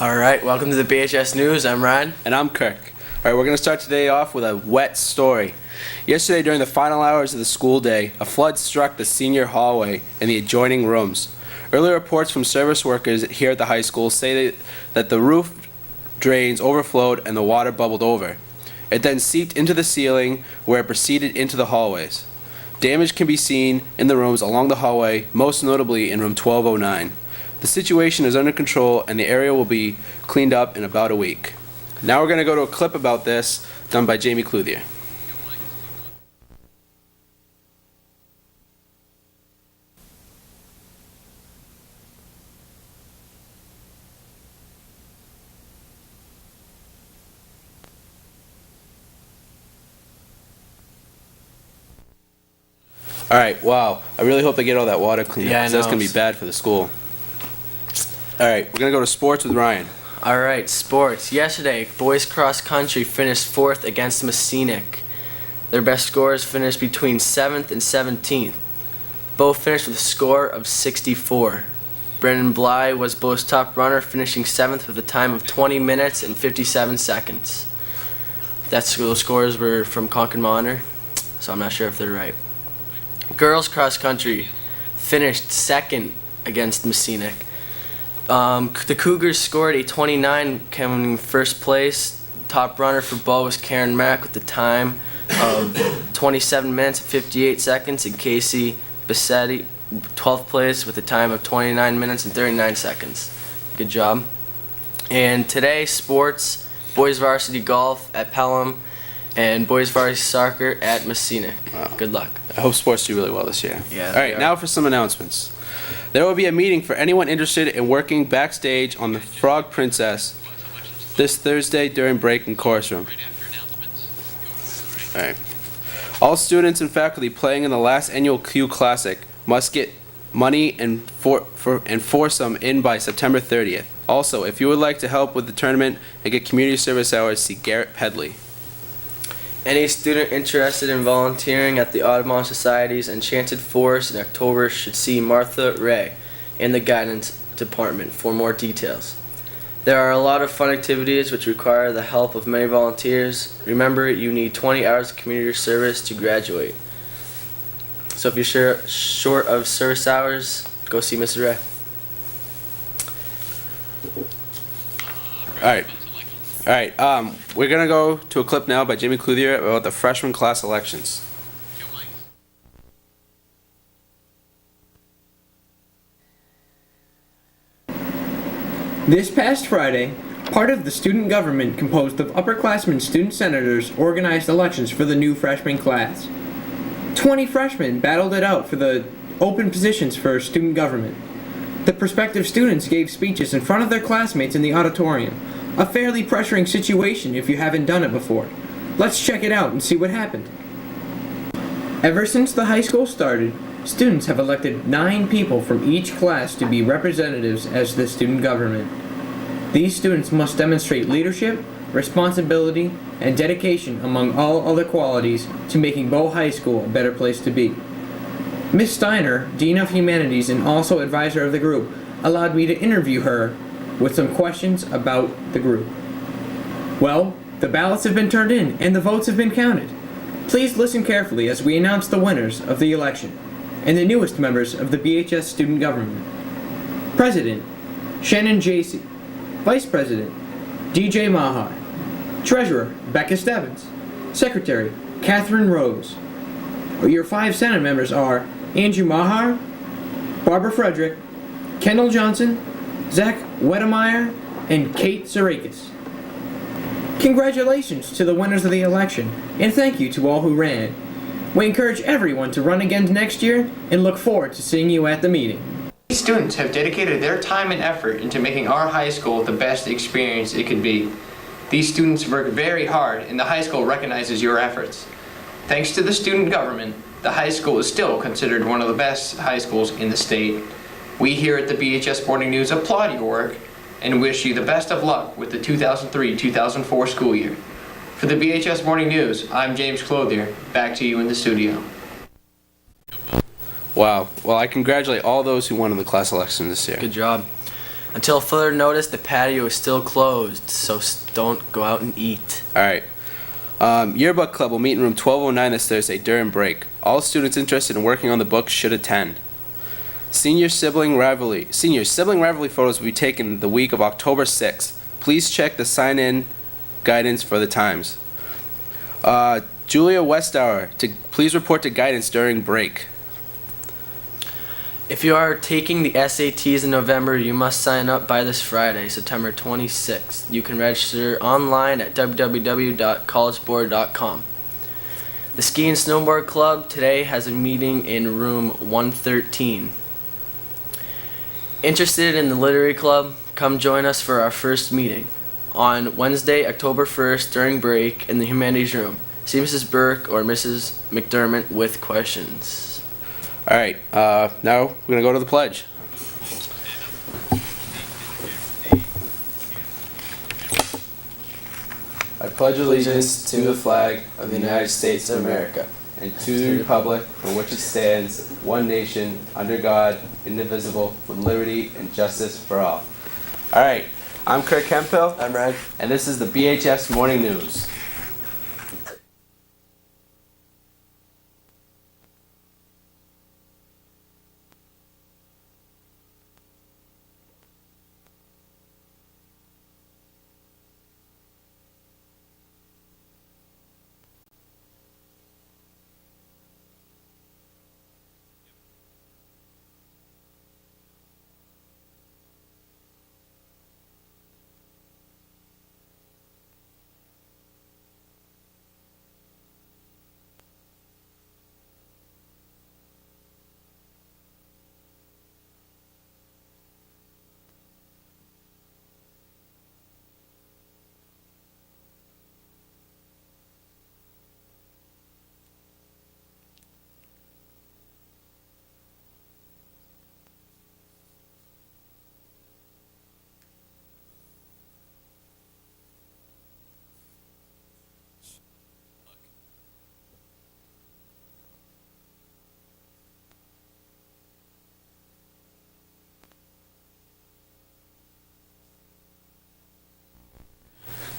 All right, welcome to the BHS News. I'm Ryan. And I'm Kirk. All right, we're going to start today off with a wet story. Yesterday, during the final hours of the school day, a flood struck the senior hallway and the adjoining rooms. Early reports from service workers here at the high school say that the roof drains overflowed and the water bubbled over. It then seeped into the ceiling, where it proceeded into the hallways. Damage can be seen in the rooms along the hallway, most notably in room 1209. The situation is under control and the area will be cleaned up in about a week. Now we're going to go to a clip about this done by Jamie Clouthier. All right, wow. I really hope they get all that water cleaned up, Yeah, I 'cause that's know. going to be bad for the school. All right, we're going to go to sports with Ryan. All right, sports. Yesterday, boys cross country finished 4th against Messinic. Their best scores finished between 7th and 17th. Both finished with a score of 64. Brendan Bly was both's top runner, finishing 7th with a time of 20 minutes and 57 seconds. Those scores were from Concord Monitor, so I'm not sure if they're right. Girls cross country finished 2nd against Messinic. The Cougars scored a 29, coming first place. Top runner for Bo was Karen Mack with the time of 27 minutes and 58 seconds, and Casey Bassetti, 12th place with a time of 29 minutes and 39 seconds. Good job. And today, sports, boys varsity golf at Pelham, and boys varsity soccer at Messinic. Wow. Good luck. I hope sports do really well this year. Yeah, All they right, are. now for some announcements. There will be a meeting for anyone interested in working backstage on the Frog Princess this Thursday during break in chorus room. All right. All students and faculty playing in the last annual Q Classic must get money and foursome in by September 30th. Also, if you would like to help with the tournament and get community service hours, see Garrett Pedley. Any student interested in volunteering at the Audubon Society's Enchanted Forest in October should see Martha Ray in the guidance department for more details. There are a lot of fun activities which require the help of many volunteers. Remember, you need 20 hours of community service to graduate. So if you're short of service hours, go see Mrs. Ray. All right, we're going to go to a clip now by Jimmy Clouthier about the freshman class elections. This past Friday, part of the student government composed of upperclassmen student senators organized elections for the new freshman class. 20 freshmen battled it out for the open positions for student government. The prospective students gave speeches in front of their classmates in the auditorium. A fairly pressuring situation if you haven't done it before. Let's check it out and see what happened. Ever since the high school started, students have elected 9 people from each class to be representatives as the student government. These students must demonstrate leadership, responsibility, and dedication among all other qualities to making Bow High School a better place to be. Ms. Steiner, Dean of Humanities and also advisor of the group, allowed me to interview her with some questions about the group. Well, the ballots have been turned in and the votes have been counted. Please listen carefully as we announce the winners of the election and the newest members of the BHS student government. President, Shannon Jacey. Vice President, DJ Mahar. Treasurer, Becca Stebbins. Secretary, Catherine Rose. Your 5 Senate members are Andrew Mahar, Barbara Frederick, Kendall Johnson, Zach Wedemeyer, and Kate Zarakis. Congratulations to the winners of the election, and thank you to all who ran. We encourage everyone to run again next year and look forward to seeing you at the meeting. These students have dedicated their time and effort into making our high school the best experience it could be. These students work very hard, and the high school recognizes your efforts. Thanks to the student government, the high school is still considered one of the best high schools in the state. We here at the BHS Morning News applaud your work and wish you the best of luck with the 2003-2004 school year. For the BHS Morning News, I'm James Clothier. Back to you in the studio. Wow. Well, I congratulate all those who won in the class election this year. Good job. Until further notice, the patio is still closed, so don't go out and eat. All right. Yearbook Club will meet in room 1209 this Thursday during break. All students interested in working on the book should attend. Senior sibling rivalry photos will be taken the week of October 6th. Please check the sign-in guidance for the times. Julia Westhour, please report to guidance during break. If you are taking the SATs in November, you must sign up by this Friday, September 26th. You can register online at www.collegeboard.com. The Ski and Snowboard Club today has a meeting in room 113. Interested in the Literary Club? Come join us for our first meeting on Wednesday, October 1st during break in the Humanities room. See Mrs. Burke or Mrs. McDermott with questions. All right, now we're going to go to the pledge. I pledge allegiance to the flag of the United States of America and to the republic for which it stands, one nation, under God, indivisible, with liberty and justice for all. All right, I'm Kirk Hemphill. I'm Ryan. And this is the BHS Morning News.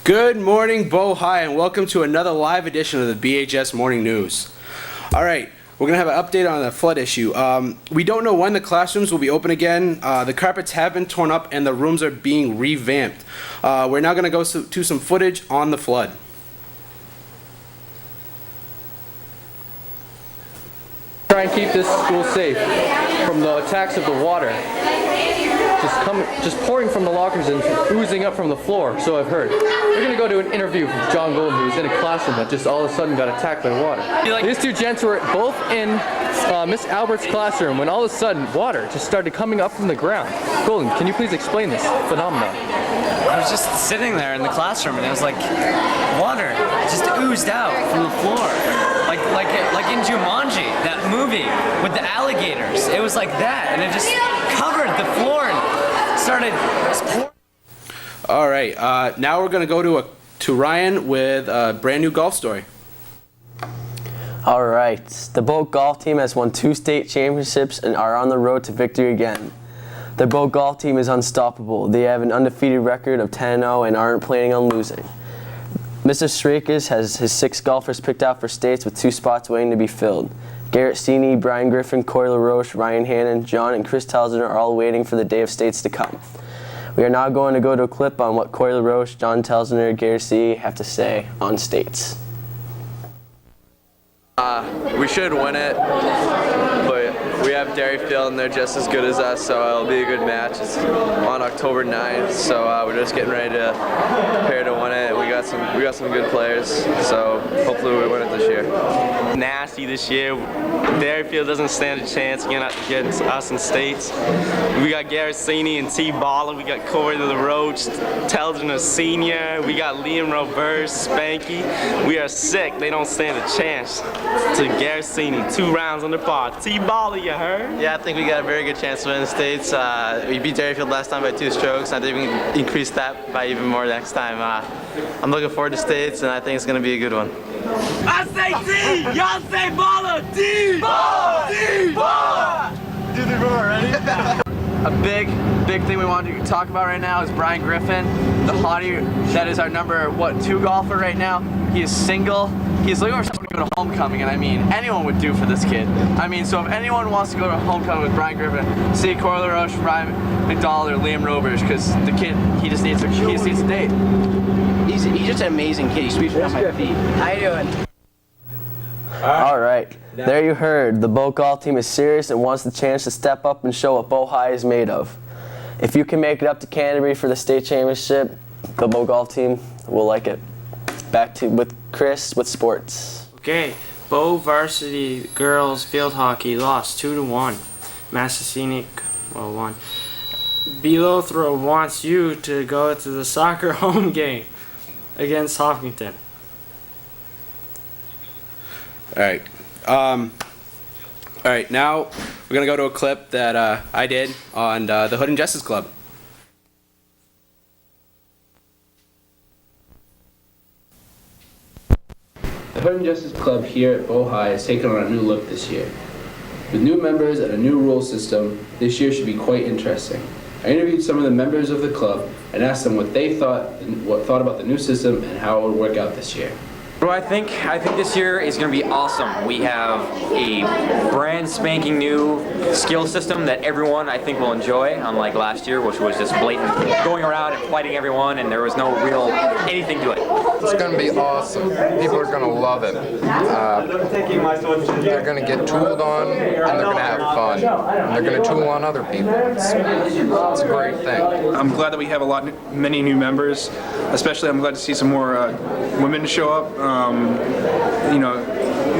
Good morning, Bow High, and welcome to another live edition of the BHS Morning News. All right, we're going to have an update on the flood issue. We don't know when the classrooms will be open again. The carpets have been torn up and the rooms are being revamped. We're now going to go to some footage on the flood. Try and keep this school safe from the attacks of the water. Just pouring from the lockers and oozing up from the floor, so I've heard. We're going to go to an interview with John Golden, who's in a classroom that just all of a sudden got attacked by water. These two gents were both in Miss Albert's classroom when all of a sudden water just started coming up from the ground. Golden, can you please explain this phenomenon? I was just sitting there in the classroom and it was like water just oozed out from the floor. Like in Jumanji, that movie with the alligators. It was like that, and it just covered the floor and started pouring. All right, now we're going to go to Ryan with a brand new golf story. All right, the boat golf team has won 2 state championships and are on the road to victory again. The boat golf team is unstoppable. They have an undefeated record of 10-0 and aren't planning on losing. Mr. Strakis has his 6 golfers picked out for states with 2 spots waiting to be filled. Garrett Seeney, Brian Griffin, Corey LaRoche, Ryan Hannon, John, and Chris Townsend are all waiting for the day of states to come. We are now going to go to a clip on what Corey LaRoche, John Townsend, and Garrett Seeney have to say on states. We should win it, but we have Derryfield and they're just as good as us, so it'll be a good match. It's on October 9th, so we're just getting ready to prepare to win it. We got some good players, so hopefully we win it this year. Nasty this year. Derryfield doesn't stand a chance against us in states. We got Garrissini and T. Baller. We got Corey LaRoche, Telgen a senior. We got Liam Roberts, Spanky. We are sick. They don't stand a chance to Garrissini. 2 rounds on the par. T. Baller, you heard? Yeah, I think we got a very good chance to win the states. We beat Derryfield last time by 2 strokes. I think we can increase that by even more next time. I'm looking forward to states, and I think it's going to be a good one. I say T! Y'all say Baller! T! Baller! T! Baller! Do the roar, ready? A big thing we want to talk about right now is Brian Griffin, the hottie that is our number 2 golfer right now. He is single. He's looking for someone to go to homecoming, and I mean, anyone would do for this kid. I mean, so if anyone wants to go to homecoming with Brian Griffin, see Corey LaRoche, Ryan McDonald, or Liam Roberts, because the kid, he just needs a date. He's just an amazing kid. He sweeps me on my feet. How you doing? All right, there you heard. The boat golf team is serious and wants the chance to step up and show what Bow High is made of. If you can make it up to Canterbury for the state championship, the boat golf team will like it. Back to with Chris with sports. Okay, Bow varsity girls field hockey lost 2-1. Massasinic, won. Belothrow wants you to go to the soccer home game against Hopkinton. All right. All right, now we're gonna go to a clip that I did on the Hood and Justice Club. The Hood and Justice Club here at Bow High has taken on a new look this year. With new members and a new rule system, this year should be quite interesting. I interviewed some of the members of the club and asked them what they thought about the new system and how it would work out this year. Well, I think this year is going to be awesome. We have a brand spanking new skill system that everyone, I think, will enjoy, unlike last year, which was just blatant going around and fighting everyone, and there was no real anything to it. It's going to be awesome. People are going to love it. They're going to get tooled on, and they're going to have fun. And they're going to tool on other people. It's a great thing. I'm glad that we have many new members. Especially, I'm glad to see some more women show up.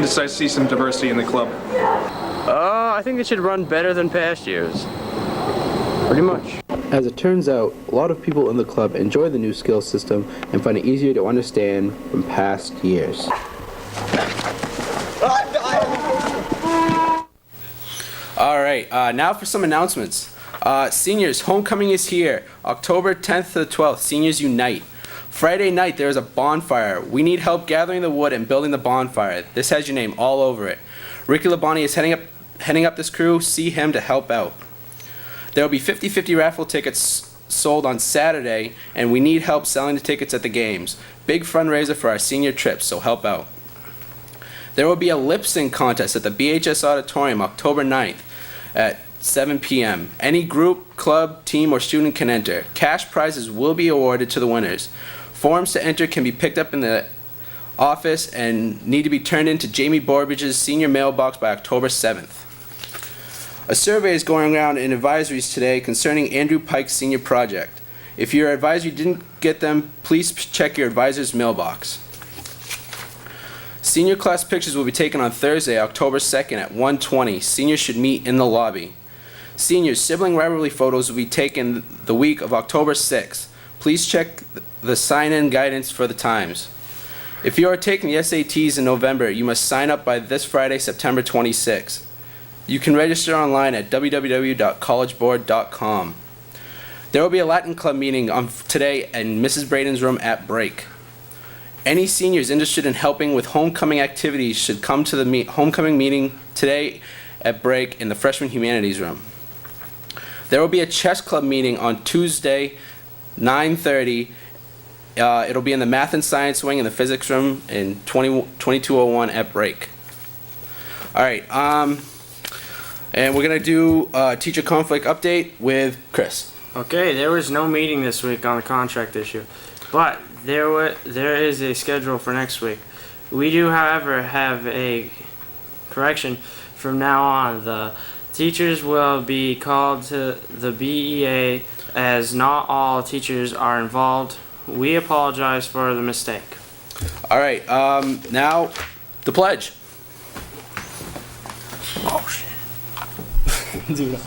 Just to see some diversity in the club. I think it should run better than past years. Pretty much. As it turns out, a lot of people in the club enjoy the new skill system and find it easier to understand from past years. All right, now for some announcements. Seniors, homecoming is here. October 10th to the 12th, seniors unite. Friday night, there is a bonfire. We need help gathering the wood and building the bonfire. This has your name all over it. Ricky Labonte is heading up this crew. See him to help out. There will be 50-50 raffle tickets sold on Saturday, and we need help selling the tickets at the games. Big fundraiser for our senior trip, so help out. There will be a lip sync contest at the BHS Auditorium October 9th at 7 p.m. Any group, club, team, or student can enter. Cash prizes will be awarded to the winners. Forms to enter can be picked up in the office and need to be turned into Jamie Borbidge's senior mailbox by October 7th. A survey is going around in advisories today concerning Andrew Pike's senior project. If your advisory didn't get them, please check your advisor's mailbox. Senior class pictures will be taken on Thursday, October 2nd at 1:20. Seniors should meet in the lobby. Seniors, sibling rivalry photos will be taken the week of October 6th. Please check the sign-in guidance for the times. If you are taking the SATs in November, you must sign up by this Friday, September 26th. You can register online at www.collegeboard.com. There will be a Latin Club meeting today in Mrs. Braden's room at break. Any seniors interested in helping with homecoming activities should come to the homecoming meeting today at break in the freshman humanities room. There will be a chess club meeting on Tuesday, 9:30. It'll be in the math and science wing in the physics room in 2201 at break. All right, and we're gonna do a teacher conflict update with Chris. Okay, there was no meeting this week on the contract issue, but there is a schedule for next week. We do, however, have a correction. From now on, the teachers will be called to the BEA as not all teachers are involved. We apologize for the mistake. All right, now the pledge. Oh shit. Dude.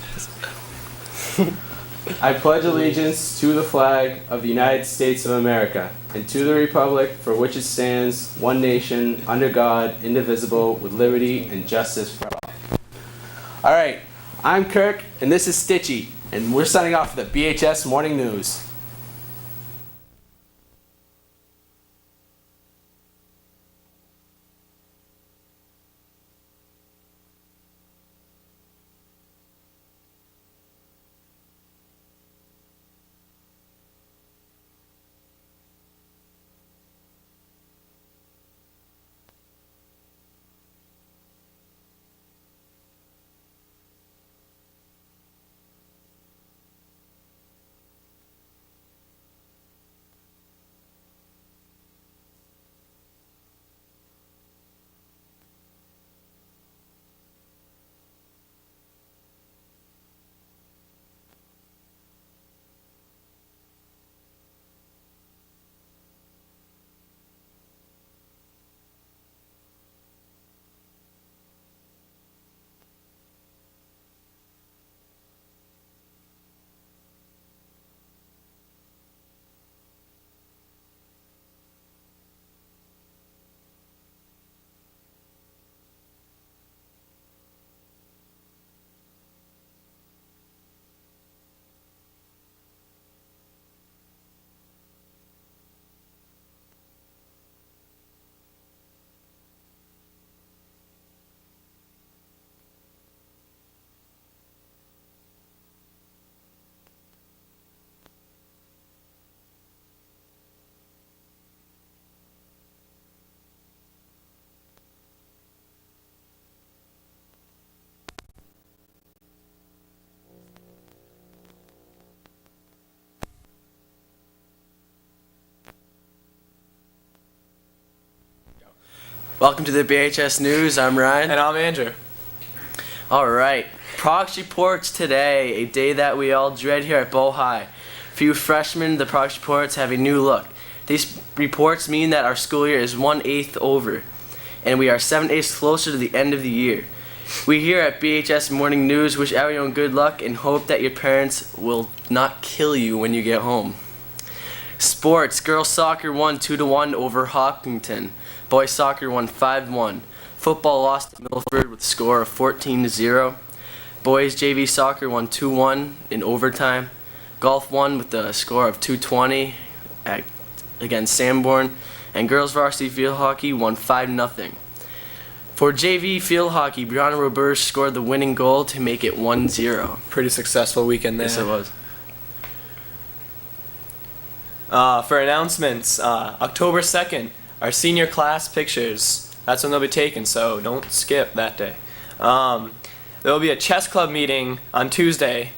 I pledge allegiance to the flag of the United States of America and to the republic for which it stands, one nation, under God, indivisible, with liberty and justice for all. All right, I'm Kirk, and this is Stitchy, and we're signing off for the BHS Morning News. Welcome to the BHS News. I'm Ryan. And I'm Andrew. All right. Progress reports today, a day that we all dread here at Bow High. For you freshmen, the progress reports have a new look. These reports mean that our school year is 1/8 over, and we are 7/8 closer to the end of the year. We here at BHS Morning News wish everyone good luck and hope that your parents will not kill you when you get home. Sports, girls soccer won 2-1 over Hopkinton. Boys soccer won 5-1. Football lost to Milford with a score of 14-0. Boys JV soccer won 2-1 in overtime. Golf won with a score of 220 against Sanborn. And girls varsity field hockey won 5-0. For JV field hockey, Brianna Roberge scored the winning goal to make it 1-0. Pretty successful weekend there. Yes, it was. For announcements, October 2nd, our senior class pictures. That's when they'll be taken, so don't skip that day. There will be a chess club meeting on Tuesday,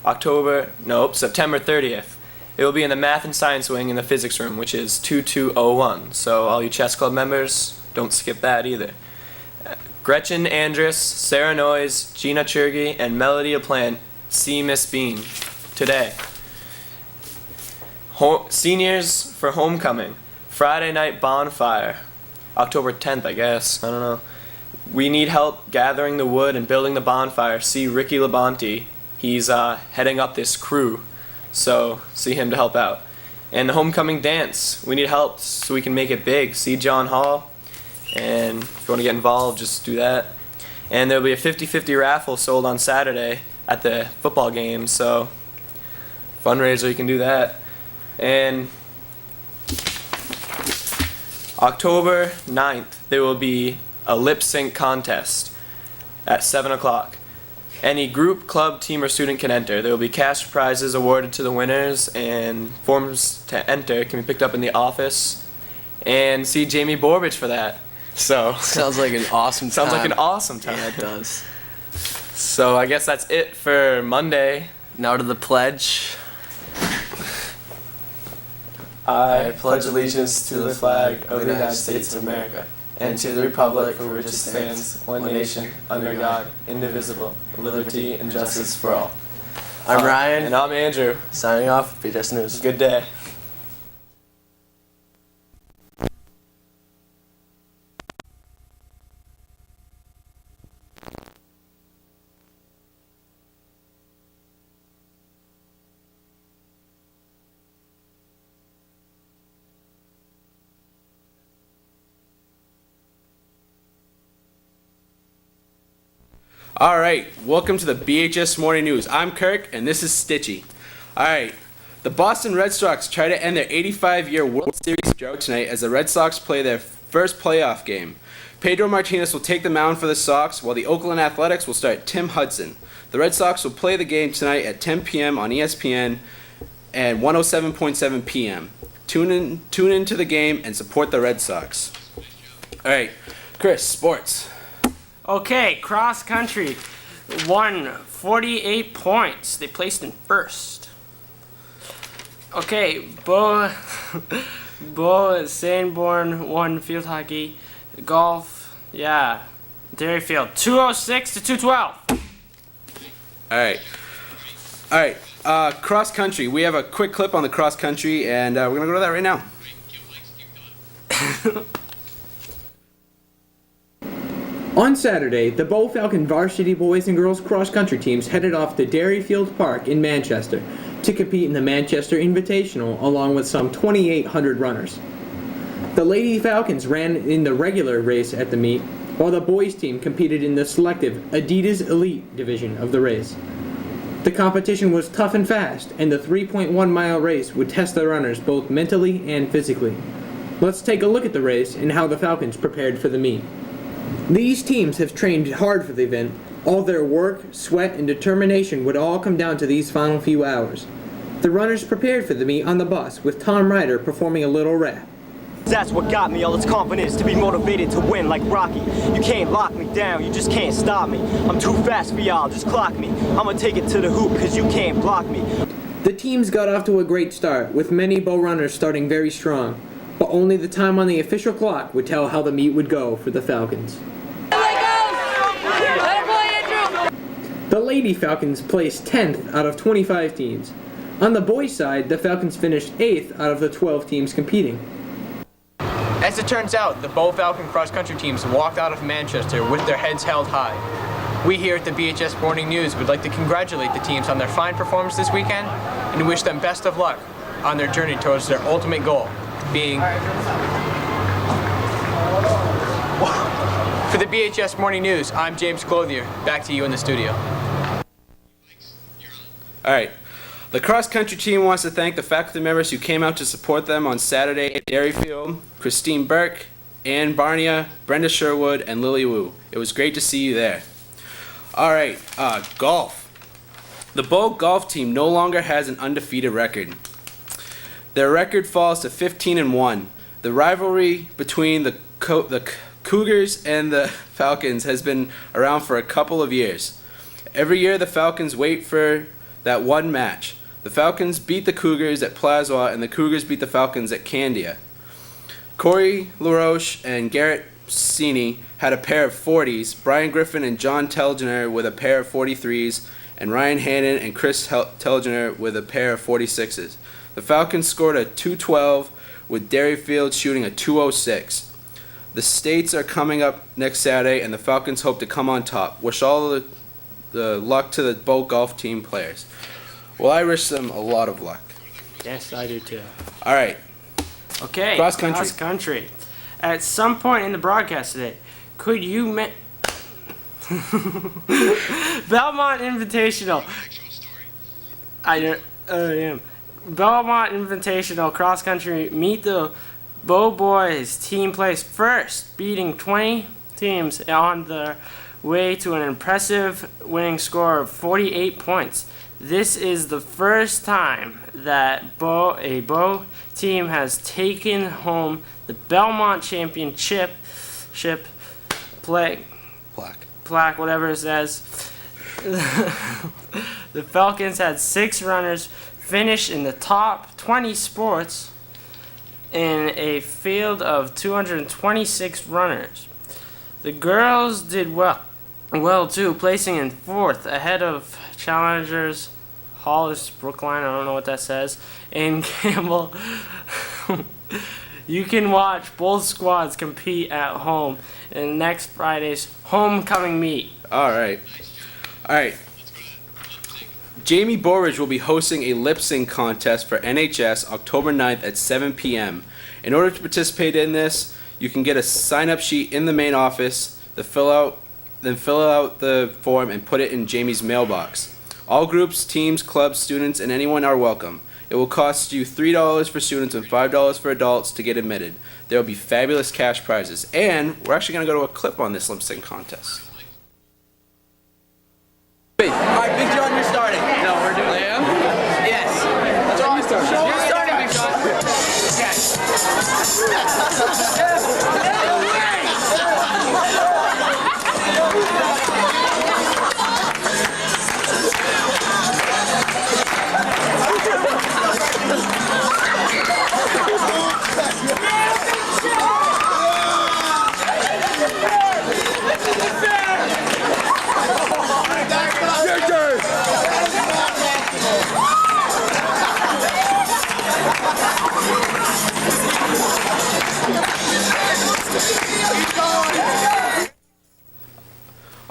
September 30th. It will be in the math and science wing in the physics room, which is 2201. So all you chess club members, don't skip that either. Gretchen Andrus, Sarah Noyes, Gina Churgi, and Melody LaPlante see Miss Bean today. Seniors for homecoming. Friday night bonfire. October 10th, I guess. I don't know. We need help gathering the wood and building the bonfire. See Ricky Labonte. He's heading up this crew. So see him to help out. And the homecoming dance. We need help so we can make it big. See John Hall. And if you want to get involved, just do that. And there'll be a 50-50 raffle sold on Saturday at the football game. So fundraiser, you can do that. And October 9th, there will be a lip sync contest at 7 o'clock. Any group, club, team, or student can enter. There will be cash prizes awarded to the winners, and forms to enter can be picked up in the office. And see Jamie Borbage for that. So sounds like an awesome time. Sounds like an awesome time. Yeah, it does. So I guess that's it for Monday. Now to the pledge. I pledge allegiance to the flag of the United States of America and to the republic for which it stands, one nation, under God, indivisible, with liberty and justice for all. I'm Ryan. And I'm Andrew. Signing off with BHS News. Good day. All right, welcome to the BHS Morning News. I'm Kirk, and this is Stitchy. All right, the Boston Red Sox try to end their 85-year World Series drought tonight as the Red Sox play their first playoff game. Pedro Martinez will take the mound for the Sox, while the Oakland Athletics will start Tim Hudson. The Red Sox will play the game tonight at 10 p.m. on ESPN and 107.7 p.m. Tune in to the game and support the Red Sox. All right, Chris, sports. Okay, cross country won 48 points. They placed in first. Okay, Bo Sanborn won field hockey. Golf, yeah. Dairyfield 206 to 212. All right. Cross country. We have a quick clip on the cross country, and we're gonna go to that right now. On Saturday, the Bow Falcon varsity boys and girls cross-country teams headed off to Dairyfield Park in Manchester to compete in the Manchester Invitational along with some 2,800 runners. The Lady Falcons ran in the regular race at the meet, while the boys team competed in the selective Adidas Elite division of the race. The competition was tough and fast, and the 3.1-mile race would test the runners both mentally and physically. Let's take a look at the race and how the Falcons prepared for the meet. These teams have trained hard for the event. All their work, sweat, and determination would all come down to these final few hours. The runners prepared for the meet on the bus, with Tom Ryder performing a little rap. That's what got me all this confidence to be motivated to win like Rocky. You can't lock me down, you just can't stop me. I'm too fast for y'all, just clock me. I'ma take it to the hoop cause you can't block me. The teams got off to a great start, with many bow runners starting very strong. but only the time on the official clock would tell how the meet would go for the Falcons. The Lady Falcons placed 10th out of 25 teams. On the boys' side, the Falcons finished 8th out of the 12 teams competing. As it turns out, the Bow Falcon cross-country teams walked out of Manchester with their heads held high. We here at the BHS Morning News would like to congratulate the teams on their fine performance this weekend and wish them best of luck on their journey towards their ultimate goal, being... For the BHS Morning News, I'm James Clothier. Back to you in the studio. All right. The cross-country team wants to thank the faculty members who came out to support them on Saturday at Dairyfield: Christine Burke, Ann Barnia, Brenda Sherwood, and Lily Wu. It was great to see you there. All right, golf. The Bow golf team no longer has an undefeated record. Their record falls to 15-1. The rivalry between the Cougars and the Falcons has been around for a couple of years. Every year the Falcons wait for that one match. The Falcons beat the Cougars at Plazois and the Cougars beat the Falcons at Candia. Corey LaRoche and Garrett Sini had a pair of 40s, Brian Griffin and John Telgener with a pair of 43s, and Ryan Hannon and Chris Telgener with a pair of 46s. The Falcons scored a 212 with Dairyfield shooting a 206. The states are coming up next Saturday and the Falcons hope to come on top. Wish all the luck to the Bow golf team players. Well, I wish them a lot of luck. Yes, I do too. All right. Okay. Cross country. Cross country. At some point in the broadcast today, could you Belmont Invitational. Belmont Invitational cross country meet the Bow boys team placed first, beating 20 teams on their way to an impressive winning score of 48 points. This is the first time that a Bow team has taken home the Belmont Championship plaque, whatever it says. The Falcons had 6 runners finish in the top 20 sports in a field of 226 runners. The girls did well too, placing in 4th ahead of challengers Hollis, Brookline, I don't know what that says, and Campbell. You can watch both squads compete at home in next Friday's homecoming meet. All right. Jamie Borridge will be hosting a lip sync contest for NHS October 9th at 7 p.m. In order to participate in this, you can get a sign-up sheet in the main office, then fill out the form and put it in Jamie's mailbox. All groups, teams, clubs, students, and anyone are welcome. It will cost you $3 for students and $5 for adults to get admitted. There will be fabulous cash prizes, and we're actually going to go to a clip on this lip sync contest. All right, Big John, you're starting. No, we're doing it. I am? Yes. That's all you start. You're starting, Big John. Yes.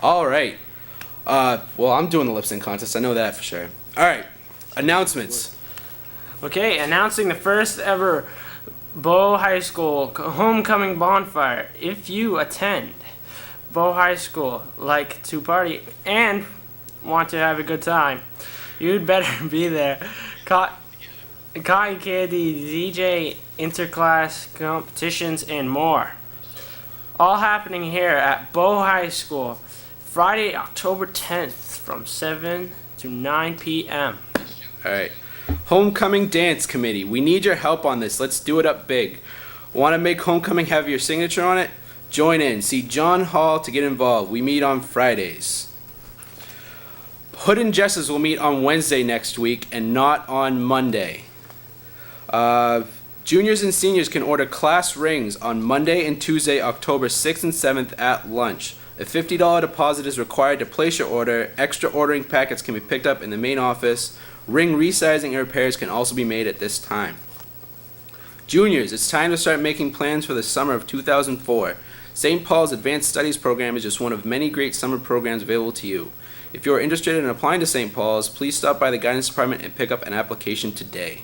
All right. Well, I'm doing the lip sync contest. I know that for sure. All right. Announcements. Okay, announcing the first ever Bow High School homecoming bonfire. If you attend Bow High School, like to party and want to have a good time, you'd better be there. Cotton candy, DJ, interclass competitions, and more. All happening here at Bow High School, Friday, October 10th from 7 to 9 p.m. All right. Homecoming Dance Committee. We need your help on this. Let's do it up big. Want to make homecoming have your signature on it? Join in. See John Hall to get involved. We meet on Fridays. Hood and Jesses will meet on Wednesday next week and not on Monday. Juniors and seniors can order class rings on Monday and Tuesday, October 6th and 7th at lunch. A $50 deposit is required to place your order. Extra ordering packets can be picked up in the main office. Ring resizing and repairs can also be made at this time. Juniors, it's time to start making plans for the summer of 2004. St. Paul's Advanced Studies program is just one of many great summer programs available to you. If you are interested in applying to St. Paul's, please stop by the guidance department and pick up an application today.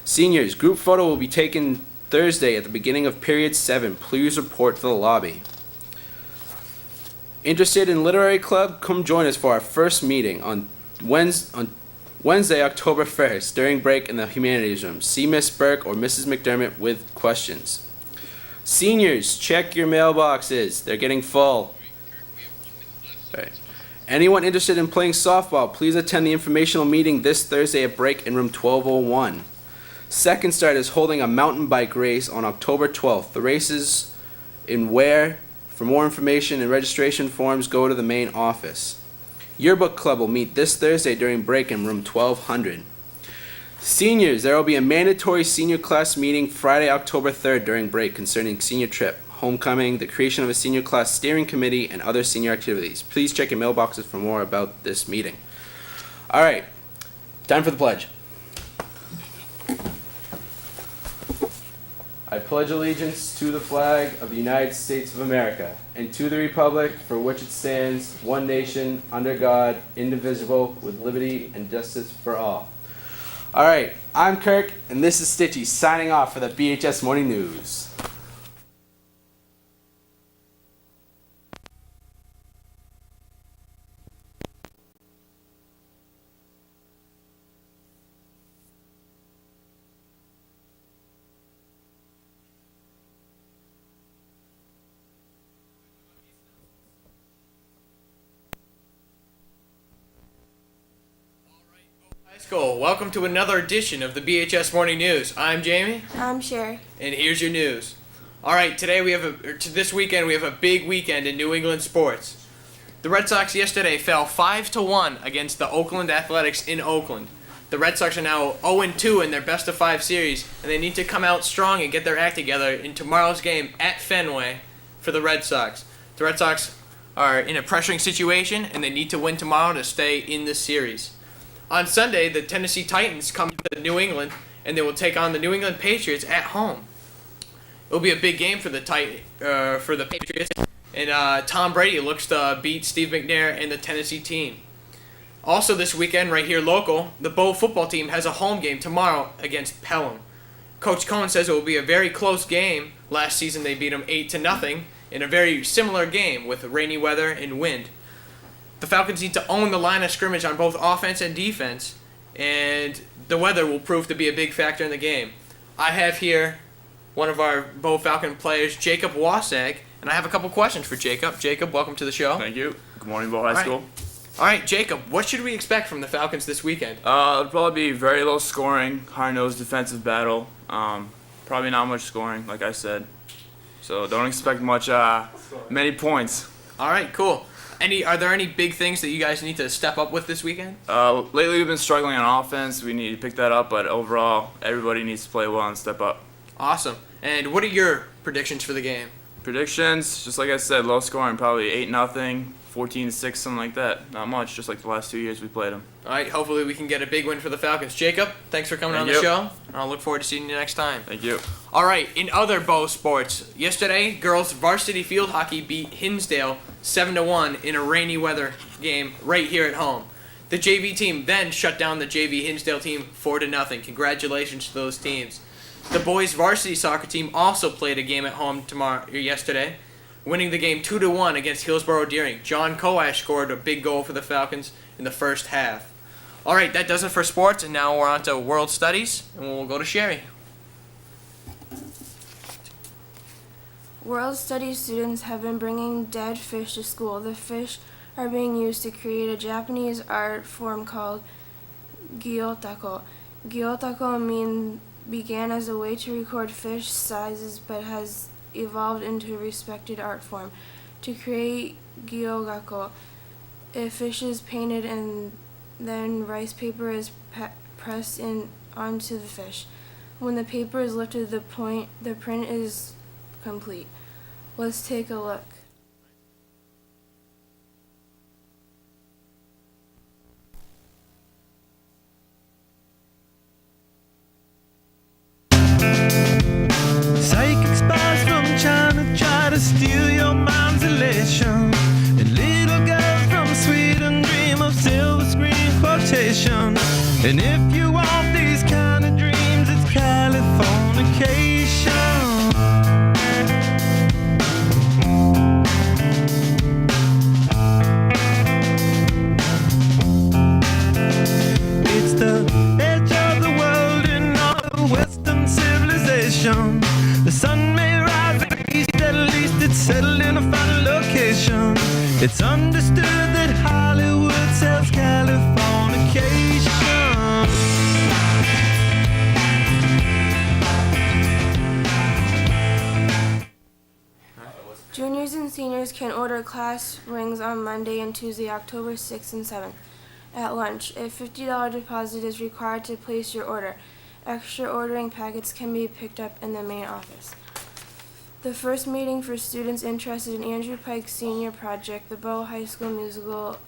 Seniors, group photo will be taken Thursday at the beginning of period 7. Please report to the lobby. Interested in Literary Club? Come join us for our first meeting on Wednesday, October 1st, during break in the Humanities Room. See Miss Burke or Mrs. McDermott with questions. Seniors, check your mailboxes. They're getting full. Right. Anyone interested in playing softball, please attend the informational meeting this Thursday at break in room 1201. Second Start is holding a mountain bike race on October 12th. The race is in Ware. For more information and registration forms, go to the main office. Yearbook Club will meet this Thursday during break in room 1200. Seniors, there will be a mandatory senior class meeting Friday, October 3rd during break concerning senior trip, homecoming, the creation of a senior class steering committee, and other senior activities. Please check your mailboxes for more about this meeting. All right, time for the pledge. I pledge allegiance to the flag of the United States of America and to the republic for which it stands, one nation, under God, indivisible, with liberty and justice for all. All right, I'm Kirk, and this is Stitchy signing off for the BHS Morning News. School. Welcome to another edition of the BHS Morning News. I'm Jamie. I'm Sherry. And here's your news. All right, today this weekend we have a big weekend in New England sports. The Red Sox yesterday fell 5-1 against the Oakland Athletics in Oakland. The Red Sox are now 0-2 in their best of 5 series, and they need to come out strong and get their act together in tomorrow's game at Fenway for the Red Sox. The Red Sox are in a pressuring situation, and they need to win tomorrow to stay in the series. On Sunday, the Tennessee Titans come to New England, and they will take on the New England Patriots at home. It will be a big game for the Patriots, and Tom Brady looks to beat Steve McNair and the Tennessee team. Also this weekend, right here local, the Bow football team has a home game tomorrow against Pelham. Coach Cohen says it will be a very close game. Last season they beat them 8-0 in a very similar game with rainy weather and wind. The Falcons need to own the line of scrimmage on both offense and defense, and the weather will prove to be a big factor in the game. I have here one of our Bow Falcon players, Jacob Wasag, and I have a couple questions for Jacob. Jacob, welcome to the show. Thank you. Good morning, Bow High School. All right, Jacob, what should we expect from the Falcons this weekend? It'll probably be very low scoring, hard-nosed defensive battle. Probably not much scoring, like I said. So don't expect many points. All right, cool. Are there any big things that you guys need to step up with this weekend? Lately we've been struggling on offense. We need to pick that up, but overall, everybody needs to play well and step up. Awesome. And what are your predictions for the game? Predictions, just like I said, low scoring, probably 8-0, 14-6, something like that. Not much, just like the last 2 years we played them. All right, hopefully we can get a big win for the Falcons. Jacob, thanks for coming on the show. I'll look forward to seeing you next time. Thank you. All right, in other Bow sports, yesterday, girls varsity field hockey beat Hinsdale 7-1 in a rainy weather game right here at home. The JV team then shut down the JV Hinsdale team 4-0. Congratulations to those teams. The boys varsity soccer team also played a game at home yesterday, winning the game 2-1 against Hillsborough Deering. John Koash scored a big goal for the Falcons in the first half. All right, that does it for sports, and now we're on to world studies, and we'll go to Sherry. World Studies students have been bringing dead fish to school. The fish are being used to create a Japanese art form called gyotako. Gyotako began as a way to record fish sizes but has evolved into a respected art form. To create gyogako, a fish is painted and then rice paper is pressed onto the fish. When the paper is lifted, the print is complete. Let's take a look. Psychic spies from China try to steal your mind's elation. And little girls from Sweden dream of silver screen quotation. And if you want these kind of dreams, it's Californication. It's the edge of the world in all the Western civilization. The sun may rise in the east, at least it's settled in a final location. It's understood that Hollywood sells Californication. Juniors and seniors can order class rings on Monday and Tuesday, October 6th and 7th at lunch. A $50 deposit is required to place your order. Extra ordering packets can be picked up in the main office. The first meeting for students interested in Andrew Pike's senior project, the Bow High School Musical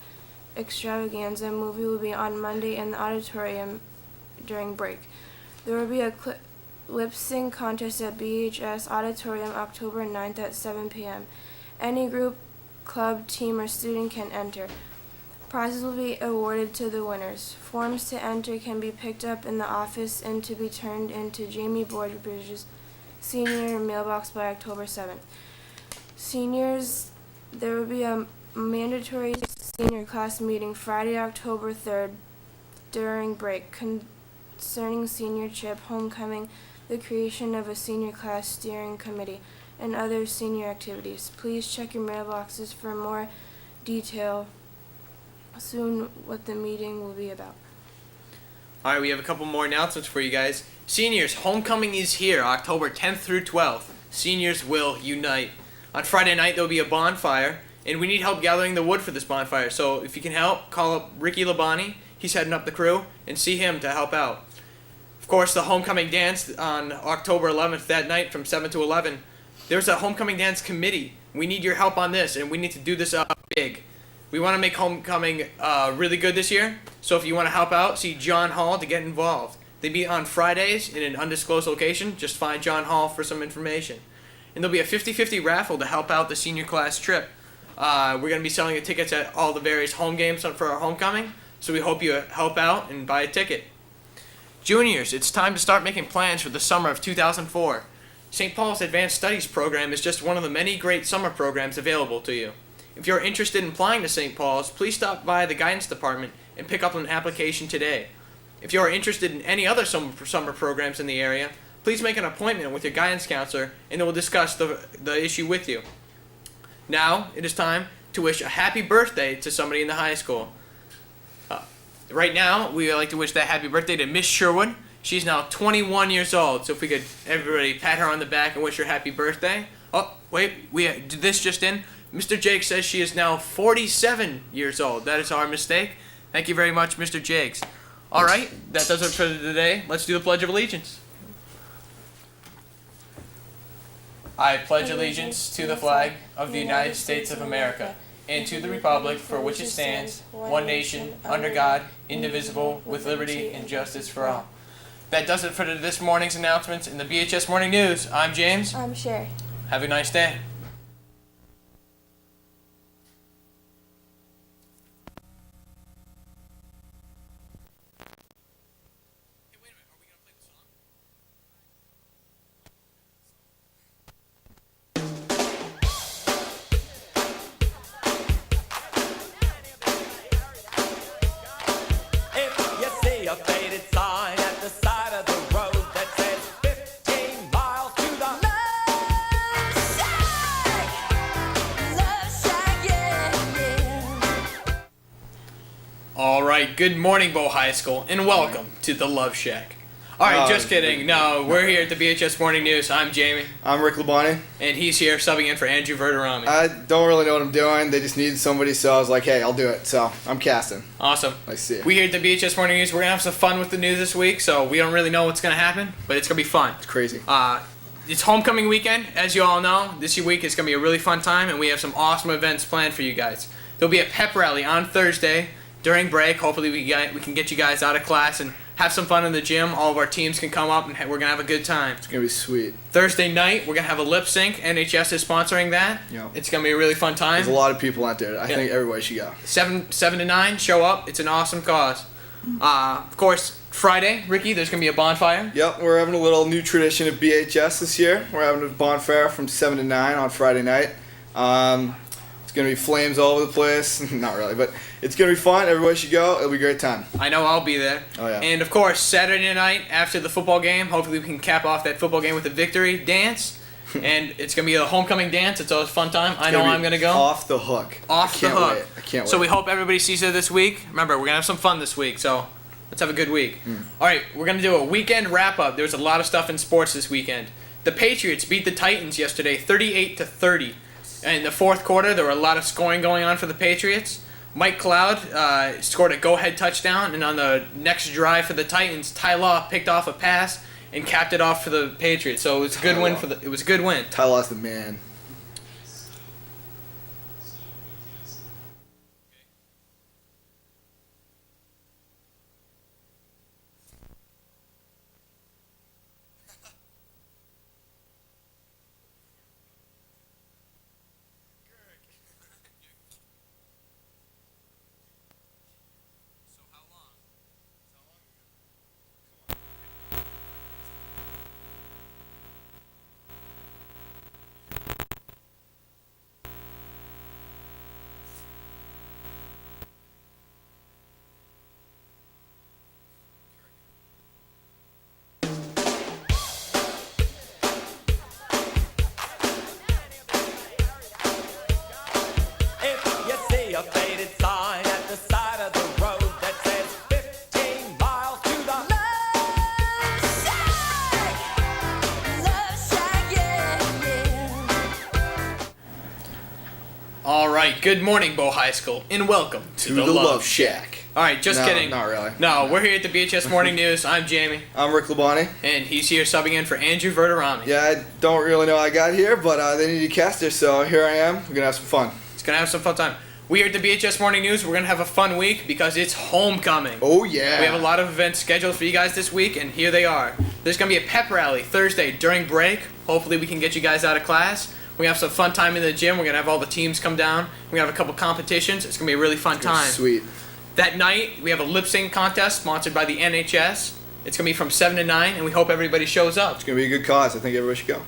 Extravaganza movie, will be on Monday in the auditorium during break. There will be a lip sync contest at BHS Auditorium October 9th at 7 p.m. Any group, club, team, or student can enter. Prizes will be awarded to the winners. Forms to enter can be picked up in the office and to be turned into Jamie Boardbridge's senior mailbox by October 7th. Seniors, there will be a mandatory senior class meeting Friday, October 3rd during break concerning senior trip, homecoming, the creation of a senior class steering committee, and other senior activities. Please check your mailboxes for more detail soon what the meeting will be about. All right, we have a couple more announcements for you guys. Seniors, homecoming is here, October 10th through 12th. Seniors will unite. On Friday night, there will be a bonfire, and we need help gathering the wood for this bonfire. So if you can help, call up Ricky Labani. He's heading up the crew, and see him to help out. Of course, the homecoming dance on October 11th that night from 7 to 11. There's a homecoming dance committee. We need your help on this, and we need to do this up big. We want to make homecoming really good this year, so if you want to help out, see John Hall to get involved. They meet on Fridays in an undisclosed location. Just find John Hall for some information. And there'll be a 50-50 raffle to help out the senior class trip. We're going to be selling the tickets at all the various home games for our homecoming, so we hope you help out and buy a ticket. Juniors, it's time to start making plans for the summer of 2004. St. Paul's Advanced Studies program is just one of the many great summer programs available to you. If you're interested in applying to St. Paul's, please stop by the guidance department and pick up an application today. If you are interested in any other summer programs in the area, please make an appointment with your guidance counselor and they will discuss the issue with you. Now, it is time to wish a happy birthday to somebody in the high school. Right now, we would like to wish that happy birthday to Miss Sherwood. She's now 21 years old, so if we could everybody pat her on the back and wish her happy birthday. Oh, wait, we did this just in. Mr. Jake says she is now 47 years old. That is our mistake. Thank you very much, Mr. Jakes. All right, that does it for today. Let's do the Pledge of Allegiance. I pledge allegiance to the flag of the United States of America and to the republic for which it stands, one nation, under God, indivisible, with liberty and justice for all. That does it for this morning's announcements in the BHS Morning News. I'm James. I'm Sherry. Have a nice day. A faded sign at the side of the road that says 15 miles to the Love Shack, yeah. All right, good morning, Bow High School, and welcome to the Love Shack. All right, just kidding. No, we're here at the BHS Morning News. I'm Jamie. I'm Rick Labonte. And he's here subbing in for Andrew Verderami. I don't really know what I'm doing. They just needed somebody, so I was like, hey, I'll do it. So I'm casting. Awesome. Nice to see you. We here at the BHS Morning News, we're going to have some fun with the news this week, so we don't really know what's going to happen, but it's going to be fun. It's crazy. It's homecoming weekend, as you all know. This week is going to be a really fun time, and we have some awesome events planned for you guys. There'll be a pep rally on Thursday during break. Hopefully we can get you guys out of class and have some fun in the gym. All of our teams can come up and we're going to have a good time. It's going to be sweet. Thursday night, we're going to have a lip sync. NHS is sponsoring that. Yep. It's going to be a really fun time. There's a lot of people out there. I think everybody should go. 7 to 9, show up. It's an awesome cause. Of course, Friday, Ricky, there's going to be a bonfire. Yep, we're having a little new tradition at BHS this year. We're having a bonfire from 7 to 9 on Friday night. It's going to be flames all over the place. Not really, but it's going to be fun. Everybody should go. It'll be a great time. I know I'll be there. Oh, yeah. And, of course, Saturday night after the football game, hopefully we can cap off that football game with a victory dance. And it's going to be a homecoming dance. It's always a fun time. I know I'm going to go. Off the hook. Off the hook. I can't wait. So we hope everybody sees it this week. Remember, we're going to have some fun this week, so let's have a good week. All right, we're going to do a weekend wrap-up. There's a lot of stuff in sports this weekend. The Patriots beat the Titans yesterday 38-30. In the fourth quarter, there were a lot of scoring going on for the Patriots. Mike Cloud scored a go-ahead touchdown, and on the next drive for the Titans, Ty Law picked off a pass and capped it off for the Patriots. So it was a good win It was a good win. Ty Law's the man. Good morning, Bow High School, and welcome to the Love Shack. All right, just kidding. Not really. No, we're here at the BHS Morning News. I'm Jamie. I'm Rick Labonte. And he's here subbing in for Andrew Verderami. Yeah, I don't really know how I got here, but they needed a caster, so here I am. We're going to have some fun. It's going to have some fun time. We here at the BHS Morning News, we're going to have a fun week because it's homecoming. Oh, yeah. We have a lot of events scheduled for you guys this week, and here they are. There's going to be a pep rally Thursday during break. Hopefully we can get you guys out of class. We're going to have some fun time in the gym. We're going to have all the teams come down. We're going to have a couple competitions. It's going to be a really fun time. Sweet. That night, we have a lip sync contest sponsored by the NHS. It's going to be from 7 to 9, and we hope everybody shows up. It's going to be a good cause. I think everybody should go.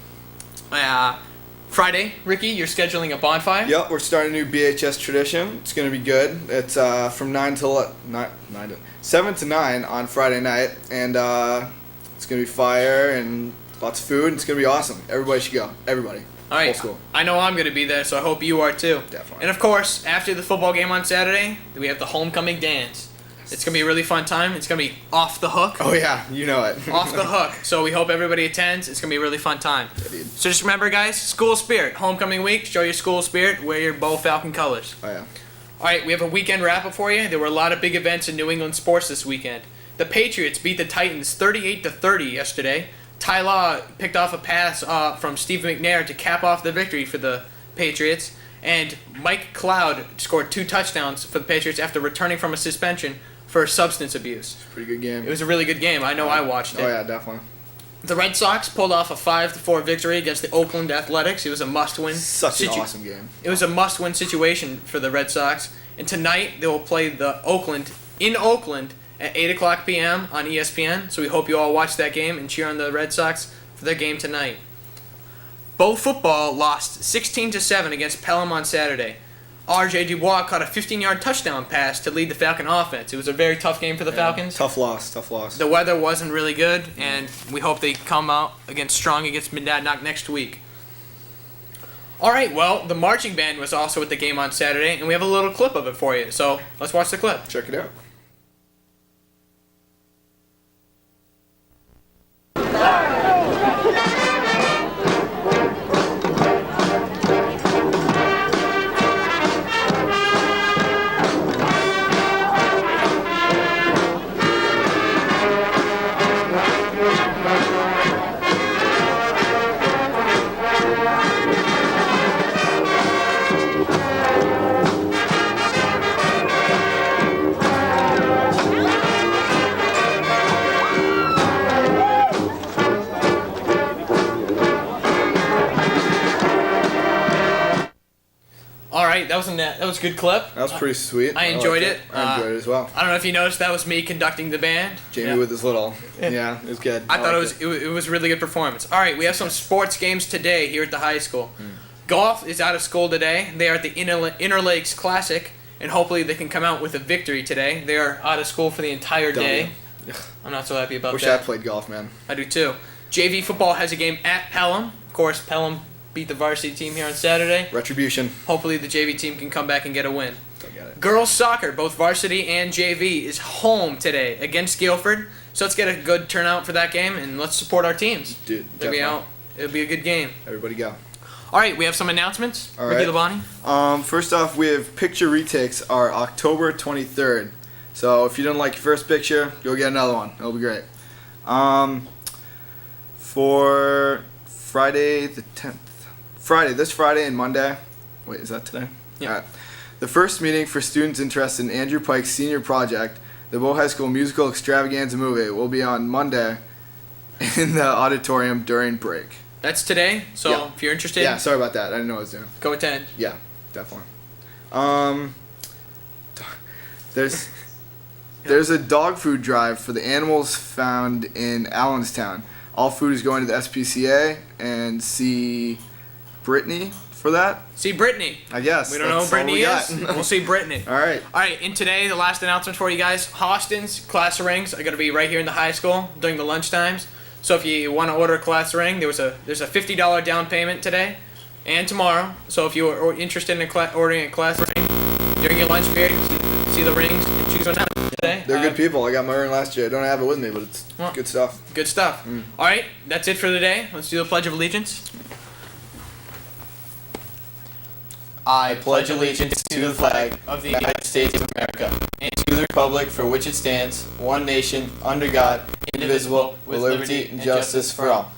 Friday, Ricky, you're scheduling a bonfire? Yep, we're starting a new BHS tradition. It's going to be good. It's from 7 to 9 on Friday night, and it's going to be fire and lots of food, and it's going to be awesome. Everybody should go. Everybody. All right, I know I'm going to be there, so I hope you are too. Definitely. And of course, after the football game on Saturday, we have the homecoming dance. It's going to be a really fun time. It's going to be off the hook. Oh, yeah, you know it. Off the hook. So we hope everybody attends. It's going to be a really fun time. So just remember, guys, school spirit. Homecoming week, show your school spirit, wear your Bow Falcon colors. Oh, yeah. All right, we have a weekend wrap-up for you. There were a lot of big events in New England sports this weekend. The Patriots beat the Titans 38-30 yesterday. Ty Law picked off a pass from Steve McNair to cap off the victory for the Patriots. And Mike Cloud scored 2 touchdowns for the Patriots after returning from a suspension for substance abuse. Pretty good game. It was a really good game. I know I watched it. Oh, yeah, definitely. The Red Sox pulled off a 5-4 victory against the Oakland Athletics. It was a must-win. Such an awesome game. It was a must-win situation for the Red Sox. And tonight they will play the Oakland in Oakland at 8 o'clock p.m. on ESPN. So we hope you all watch that game and cheer on the Red Sox for their game tonight. Bow football lost 16-7 against Pelham on Saturday. R.J. Dubois caught a 15-yard touchdown pass to lead the Falcon offense. It was a very tough game for the Falcons. Tough loss. The weather wasn't really good, and we hope they come out strong against Monadnock next week. All right, well, the marching band was also at the game on Saturday, and we have a little clip of it for you. So let's watch the clip. Check it out. right, that was a good clip. That was pretty sweet. I enjoyed liked it. I enjoyed it as well. I don't know if you noticed, that was me conducting the band. Jamie with his little. Yeah, it was good. I thought it was a really good performance. All right, we have some sports games today here at the high school. Golf is out of school today. They are at the Inner Lakes Classic, and hopefully they can come out with a victory today. They are out of school for the entire day. I'm not so happy about Wish that. I played golf, man. I do too. JV football has a game at Pelham. Of course, Pelham beat the varsity team here on Saturday. Retribution. Hopefully the JV team can come back and get a win. Don't get it. Girls soccer, both varsity and JV, is home today against Guilford. So let's get a good turnout for that game, and let's support our teams. Dude, It'll be a good game. Everybody go. All right, we have some announcements. All Ricky right. Labani. First off, we have picture retakes are October 23rd. So if you didn't like your first picture, go get another one. It'll be great. For Friday the 10th. This Friday and Monday. Wait, is that today? Yeah. All right. The first meeting for students interested in Andrew Pike's senior project, the Bow High School Musical Extravaganza movie, will be on Monday in the auditorium during break. That's today, so Yeah. if you're interested, Yeah, sorry about that. I didn't know what I was doing. go attend. Yeah, definitely. There's a dog food drive for the animals found in Allenstown. All food is going to the SPCA, and see Brittany for that. See Brittany. I guess. We don't know who that's all Brittany we got. is. We'll see Brittany. All right. All right, and today, the last announcement for you guys. Austin's class rings are going to be right here in the high school during the lunch times. So if you want to order a class ring, there's a $50 down payment today and tomorrow. So if you're interested in ordering a class ring during your lunch period, see the rings and choose one out today. They're good people. I got my ring last year. I don't have it with me, but it's good stuff. Good stuff. All right, that's it for the day. Let's do the Pledge of Allegiance. I pledge allegiance to the flag of the United States of America and to the republic for which it stands, one nation, under God, indivisible, with liberty and justice for all.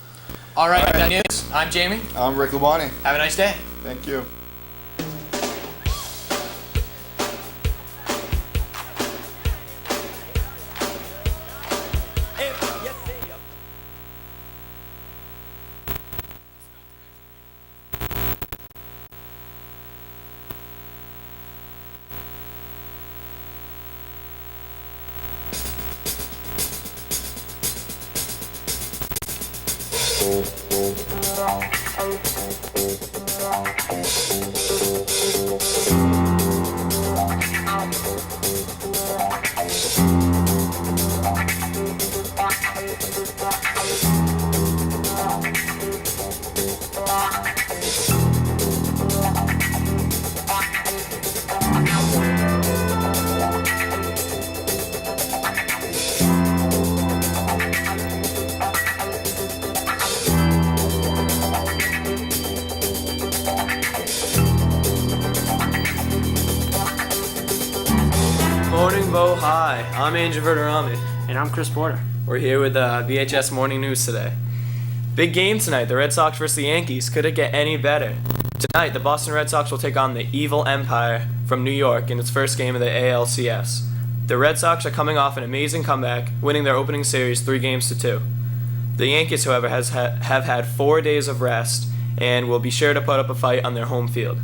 All right, that is. I'm Jamie. I'm Rick Labani. Have a nice day. Thank you. Morning, Bo. Hi. I'm Andrew Verderami. And I'm Chris Porter. We're here with BHS Morning News today. Big game tonight, the Red Sox versus the Yankees. Could it get any better? Tonight, the Boston Red Sox will take on the Evil Empire from New York in its first game of the ALCS. The Red Sox are coming off an amazing comeback, winning their opening series 3-2. The Yankees, however, have had 4 days of rest and will be sure to put up a fight on their home field.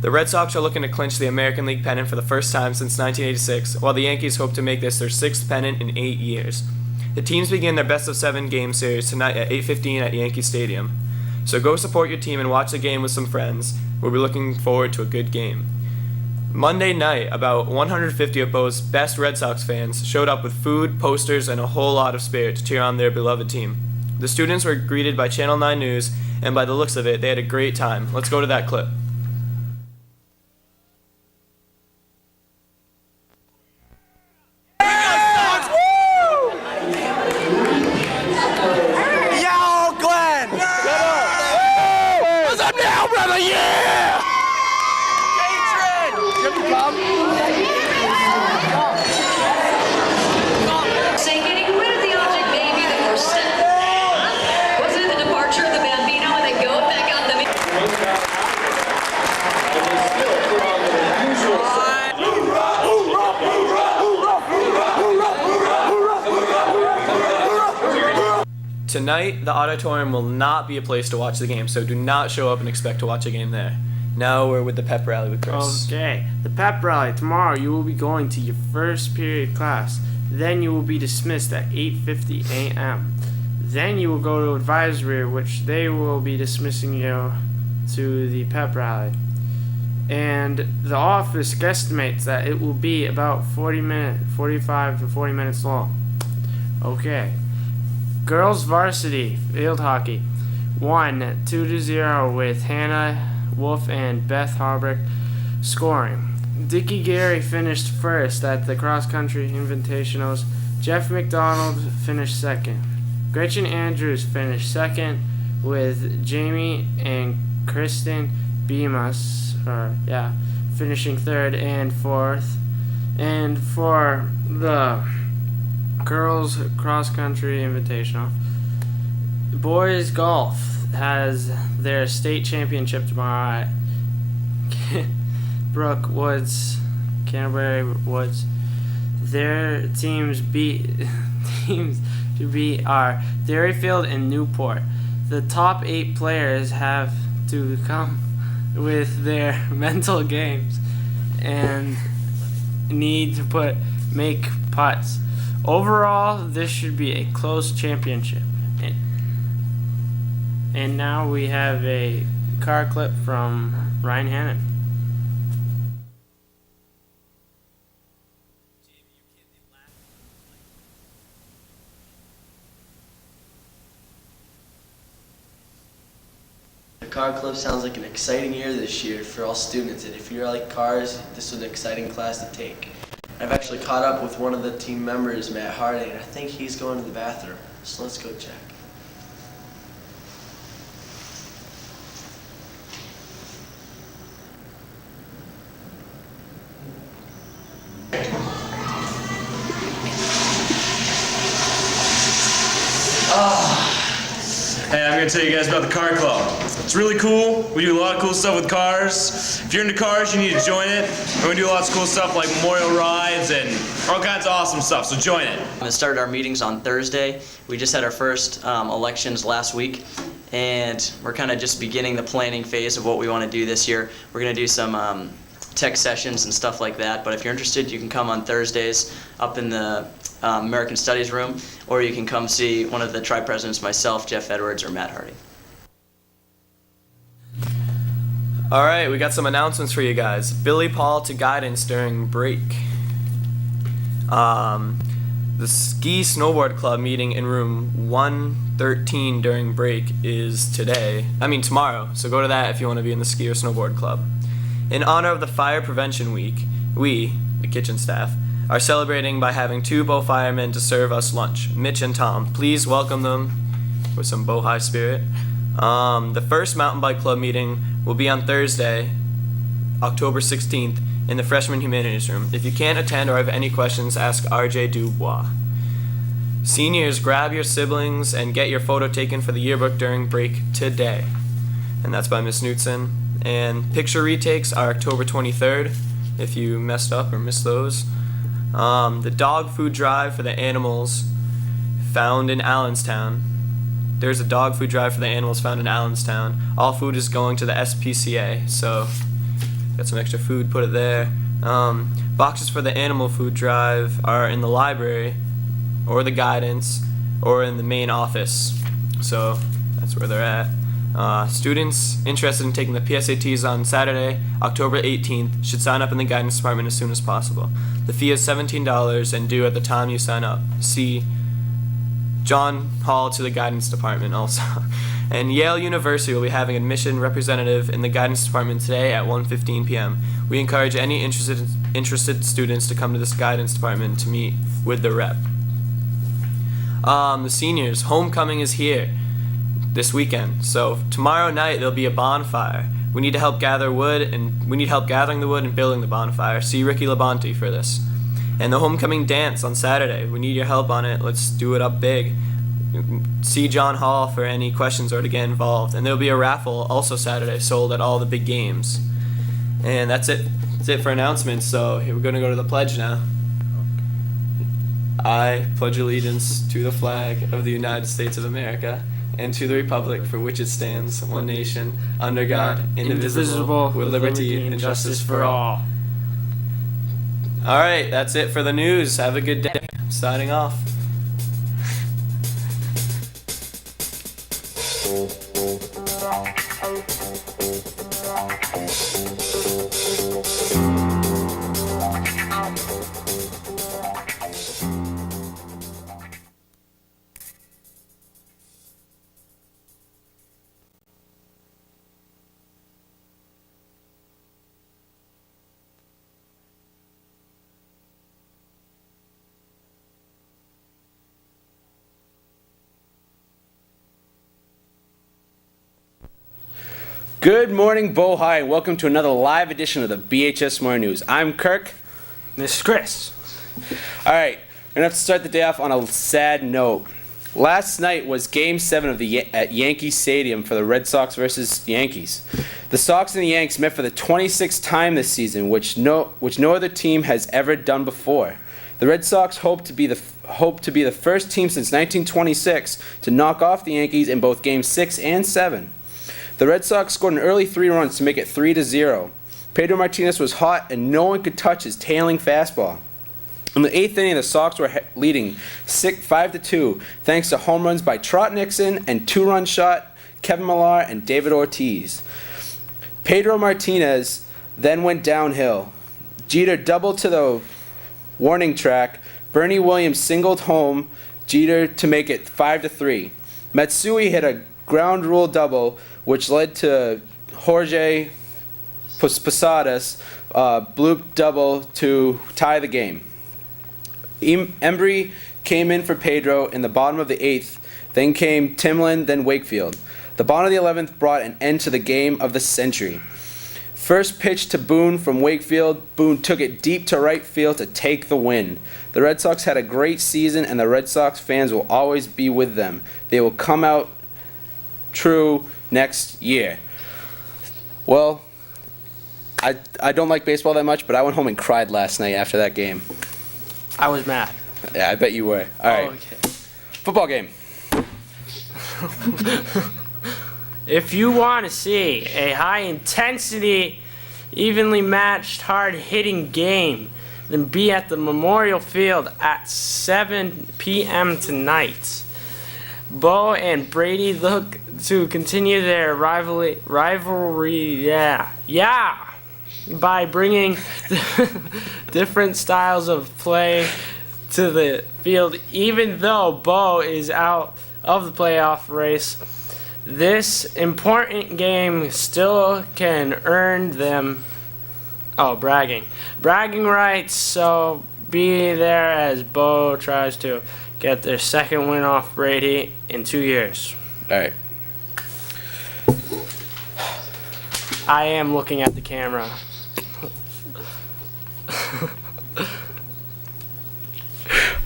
The Red Sox are looking to clinch the American League pennant for the first time since 1986, while the Yankees hope to make this their 6th pennant in 8 years. The teams begin their best-of-7 game series tonight at 8:15 at Yankee Stadium. So go support your team and watch the game with some friends. We'll be looking forward to a good game. Monday night, about 150 of Bo's best Red Sox fans showed up with food, posters, and a whole lot of spirit to cheer on their beloved team. The students were greeted by Channel 9 News, and by the looks of it, they had a great time. Let's go to that clip. Yo, Glenn! What's up now, brother? Yeah! Say getting rid of the object may be the first step. Was it the departure of the Bambino and then go back on Tonight, the auditorium will not be a place to watch the game, so do not show up and expect to watch a game there. Now we're with the pep rally with Chris. Okay. The pep rally. Tomorrow you will be going to your first period class. Then you will be dismissed at 8:50 a.m. Then you will go to advisory, which they will be dismissing you to the pep rally. And the office guesstimates that it will be about 45 to 40 minutes long. Okay. Girls varsity field hockey won 2-0 with Hannah Wolf and Beth Harbrick scoring. Dickie Gary finished first at the cross-country invitationals. Jeff McDonald finished second. Gretchen Andrews finished second with Jamie and Kristen Bemis, finishing third and fourth. And for the girls cross-country invitational, boys golf has their state championship tomorrow at Brook Woods, Canterbury Woods. Their teams to beat are Derryfield and Newport. The top 8 players have to come with their mental games and need to make putts. Overall, this should be a close championship. And now we have a car clip from Ryan Hannon. The car club sounds like an exciting year this year for all students, and if you like cars, this was an exciting class to take. I've actually caught up with one of the team members, Matt Harding, and I think he's going to the bathroom, so let's go check. Hey, I'm gonna tell you guys about the car club. It's really cool. We do a lot of cool stuff with cars. If you're into cars, you need to join it. We're gonna do lots of cool stuff like memorial rides and all kinds of awesome stuff, so join it. We started our meetings on Thursday. We just had our first elections last week, and we're kind of just beginning the planning phase of what we want to do this year. We're gonna do some tech sessions and stuff like that, but if you're interested, you can come on Thursdays up in the American Studies room, or you can come see one of the tri-presidents, myself, Jeff Edwards, or Matt Hardy. All right, we got some announcements for you guys. Billy Paul to guidance during break. The Ski Snowboard Club meeting in room 113 during break is tomorrow, so go to that if you want to be in the Ski or Snowboard Club. In honor of the Fire Prevention Week, we, the kitchen staff, are celebrating by having 2 Bow firemen to serve us lunch, Mitch and Tom. Please welcome them with some Bow High spirit. The first Mountain Bike Club meeting will be on Thursday, October 16th, in the Freshman Humanities Room. If you can't attend or have any questions, ask RJ Dubois. Seniors, grab your siblings and get your photo taken for the yearbook during break today. And that's by Miss Knutson. And picture retakes are October 23rd, if you messed up or missed those. The dog food drive for the animals found in Allenstown. There's a dog food drive for the animals found in Allenstown. All food is going to the SPCA, so got some extra food, put it there. Boxes for the animal food drive are in the library, or the guidance, or in the main office. So that's where they're at. Students interested in taking the PSATs on Saturday, October 18th, should sign up in the guidance department as soon as possible. The fee is $17 and due at the time you sign up. See John Hall to the guidance department also. And Yale University will be having admission representative in the guidance department today at 1:15 p.m. We encourage any interested students to come to this guidance department to meet with the rep. The seniors, homecoming is here this weekend. So tomorrow night there'll be a bonfire. We need to help gather wood, and we need help gathering the wood and building the bonfire. See Ricky Labonte for this. And the homecoming dance on Saturday. We need your help on it. Let's do it up big. See John Hall for any questions or to get involved. And there'll be a raffle also Saturday sold at all the big games. And that's it. That's it for announcements. So we're going to go to the pledge now. I pledge allegiance to the flag of the United States of America and to the republic for which it stands, one nation, under God, indivisible, with liberty and justice for all. All right, that's it for the news. Have a good day. Signing off. Good morning, Bow High, and welcome to another live edition of the BHS Morning News. I'm Kirk. This is Chris. All right, we're gonna have to start the day off on a sad note. Last night was Game 7 at Yankee Stadium for the Red Sox versus Yankees. The Sox and the Yanks met for the 26th time this season, which no other team has ever done before. The Red Sox hope to be the first team since 1926 to knock off the Yankees in both Game 6 and 7. The Red Sox scored an early 3 runs to make it 3-0. Pedro Martinez was hot and no one could touch his tailing fastball. In the 8th inning, the Sox were leading 5-2 thanks to home runs by Trot Nixon and 2-run shot Kevin Millar and David Ortiz. Pedro Martinez then went downhill. Jeter doubled to the warning track. Bernie Williams singled home Jeter to make it 5-3. Matsui hit a ground rule double, which led to Jorge Posadas bloop double to tie the game. Embry came in for Pedro in the bottom of the 8th, then came Timlin, then Wakefield. The bottom of the 11th brought an end to the game of the century. First pitch to Boone from Wakefield. Boone took it deep to right field to take the win. The Red Sox had a great season, and the Red Sox fans will always be with them. They will come out true next year. Well, I don't like baseball that much, but I went home and cried last night after that game. I was mad. Yeah, I bet you were. All right. Okay. Football game. If you want to see a high-intensity, evenly matched, hard-hitting game, then be at the Memorial Field at 7 p.m. tonight. Bo and Brady look to continue their rivalry, by bringing different styles of play to the field. Even though Bo is out of the playoff race, this important game still can earn them bragging rights. So be there as Bo tries to get their second win off Brady in 2 years. All right. I am looking at the camera.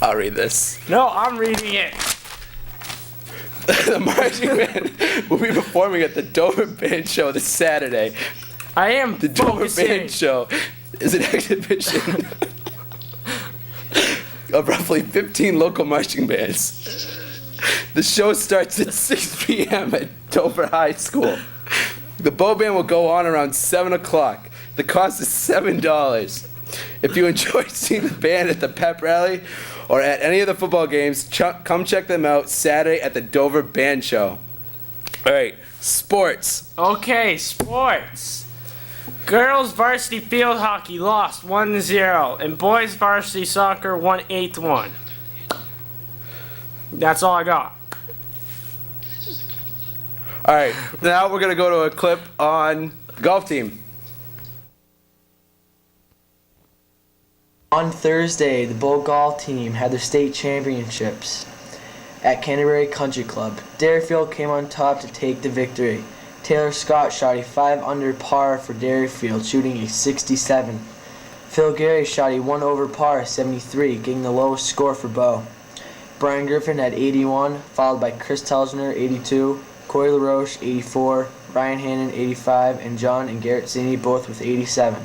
I'll read this. No, I'm reading it. The marching band will be performing at the Dover Band Show this Saturday. I am The Dover Band Show is an exhibition of roughly 15 local marching bands. The show starts at 6 p.m. at Dover High School. The Bow Band will go on around 7 o'clock. The cost is $7. If you enjoyed seeing the band at the pep rally or at any of the football games, come check them out Saturday at the Dover Band Show. All right, sports. Okay, sports. Girls varsity field hockey lost 1-0, and boys varsity soccer won 8-1. That's all I got. All right, now we're going to go to a clip on the golf team. On Thursday, the Bow Golf team had their state championships at Canterbury Country Club. Dairyfield came on top to take the victory. Taylor Scott shot a 5 under par for Dairyfield, shooting a 67. Phil Gary shot a 1 over par, 73, getting the lowest score for Bow. Brian Griffin had 81, followed by Chris Telsner, 82, Corey LaRoche, 84, Ryan Hannon, 85, and John and Garrett Zinni both with 87.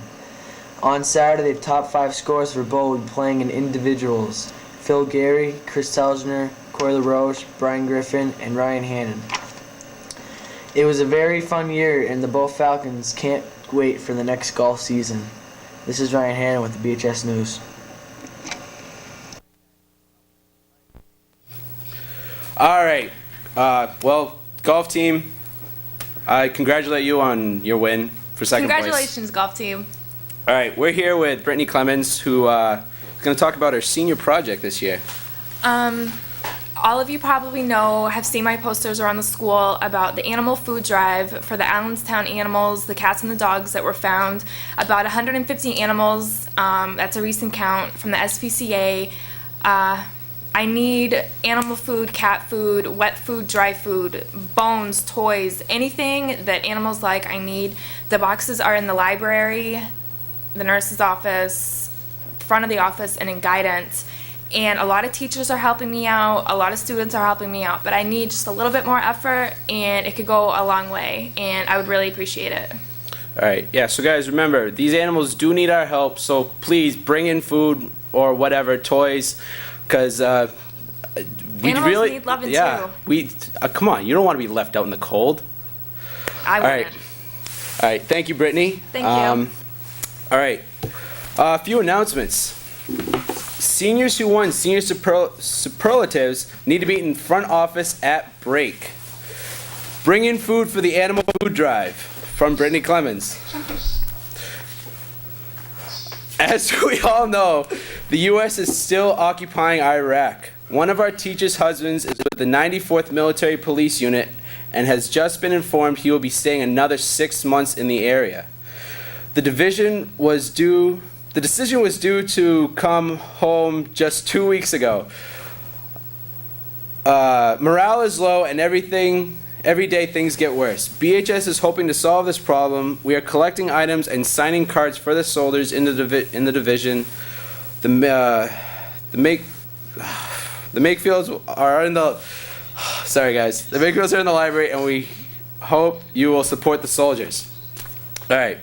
On Saturday, the top 5 scores for Bow will be playing in individuals. Phil Gary, Chris Telsner, Corey LaRoche, Brian Griffin, and Ryan Hannon. It was a very fun year, and the Bow Falcons can't wait for the next golf season. This is Ryan Hannon with the BHS News. All right. Well, golf team, I congratulate you on your win for second place. Congratulations, golf team. All right, we're here with Brittany Clemens, who is going to talk about her senior project this year. All of you probably have seen my posters around the school about the animal food drive for the Allenstown animals, the cats and the dogs that were found. About 150 animals, that's a recent count from the SPCA. I need animal food, cat food, wet food, dry food, bones, toys, anything that animals like, I need. The boxes are in the library, the nurse's office, front of the office, and in guidance. And a lot of teachers are helping me out, a lot of students are helping me out, but I need just a little bit more effort, and it could go a long way, and I would really appreciate it. All right, yeah, so guys, remember, these animals do need our help, so please bring in food or whatever, toys, because we Animals really need loving yeah, too. Come on, you don't want to be left out in the cold. I wouldn't. All right, thank you, Brittany. Thank you. All right, a few announcements. Seniors who won senior superlatives need to be in front office at break. Bring in food for the animal food drive from Brittany Clemens. As we all know, the U.S. is still occupying Iraq. One of our teachers' husbands is with the 94th Military Police Unit and has just been informed he will be staying another 6 months in the area. The decision was due to come home just 2 weeks ago. Morale is low and every day things get worse. BHS is hoping to solve this problem. We are collecting items and signing cards for the soldiers in the division. The Makefields are in the... Sorry guys. The Makefields are in the library and we hope you will support the soldiers. Alright.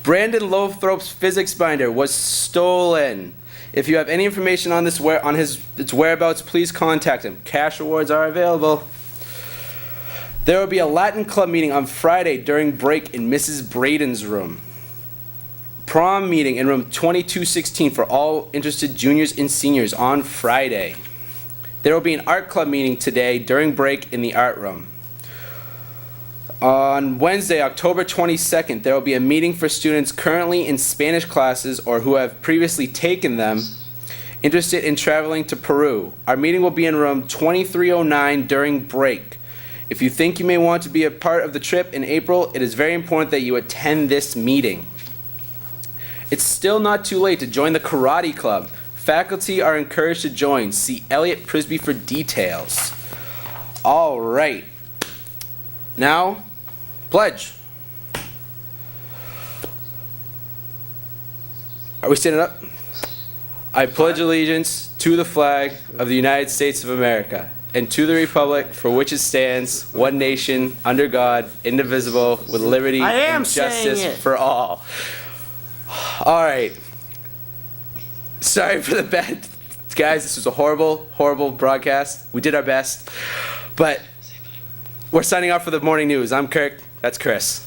Brandon Lothrope's physics binder was stolen. If you have any information on its whereabouts, please contact him. Cash rewards are available. There will be a Latin club meeting on Friday during break in Mrs. Braden's room. Prom meeting in room 2216 for all interested juniors and seniors on Friday. There will be an art club meeting today during break in the art room. On Wednesday, October 22nd, there will be a meeting for students currently in Spanish classes or who have previously taken them interested in traveling to Peru. Our meeting will be in room 2309 during break. If you think you may want to be a part of the trip in April, it is very important that you attend this meeting. It's still not too late to join the karate club. Faculty are encouraged to join. See Elliot Prisby for details. All right. Now, pledge. Are we standing up? I pledge allegiance to the flag of the United States of America and to the republic for which it stands, one nation, under God, indivisible, with liberty and justice for all. All right. Sorry for the bad, guys. This was a horrible, horrible broadcast. We did our best, but we're signing off for the morning news. I'm Kirk. That's Chris.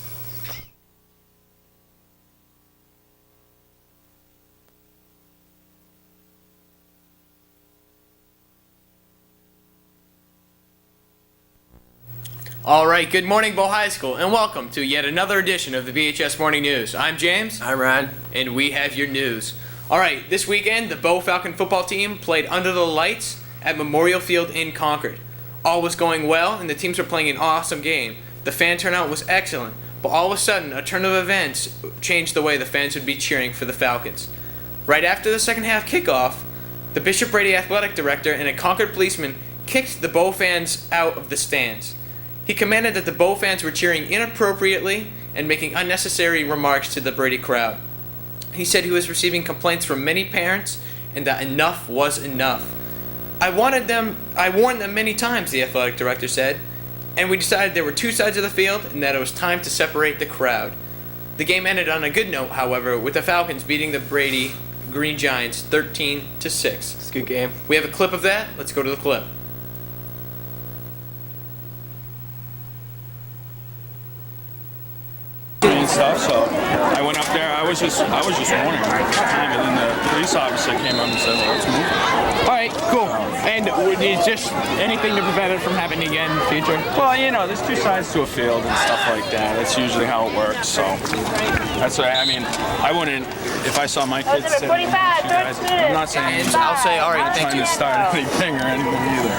All right, good morning, Bow High School, and welcome to yet another edition of the BHS Morning News. I'm James. I'm Ryan. And we have your news. All right, this weekend, the Bow Falcon football team played under the lights at Memorial Field in Concord. All was going well, and the teams were playing an awesome game. The fan turnout was excellent, but all of a sudden, a turn of events changed the way the fans would be cheering for the Falcons. Right after the second half kickoff, the Bishop Brady athletic director and a Concord policeman kicked the Bow fans out of the stands. He commanded that the Bow fans were cheering inappropriately and making unnecessary remarks to the Brady crowd. He said he was receiving complaints from many parents and that enough was enough. I warned them many times, the athletic director said, and we decided there were two sides of the field and that it was time to separate the crowd. The game ended on a good note, however, with the Falcons beating the Brady Green Giants 13-6. It's a good game. We have a clip of that. Let's go to the clip. stuff. So I went up there. I was just warning them at the time, and then the police officer came up and said, "Well, let's move." All right, cool. And would you just anything to prevent it from happening again in the future? Well, you know, there's two sides to a field and stuff like that. That's usually how it works. So that's why I mean, I wouldn't if I saw my kids sitting with you guys. I'm not saying I'll say, all right, I'm thank trying you. to start anything or anything either.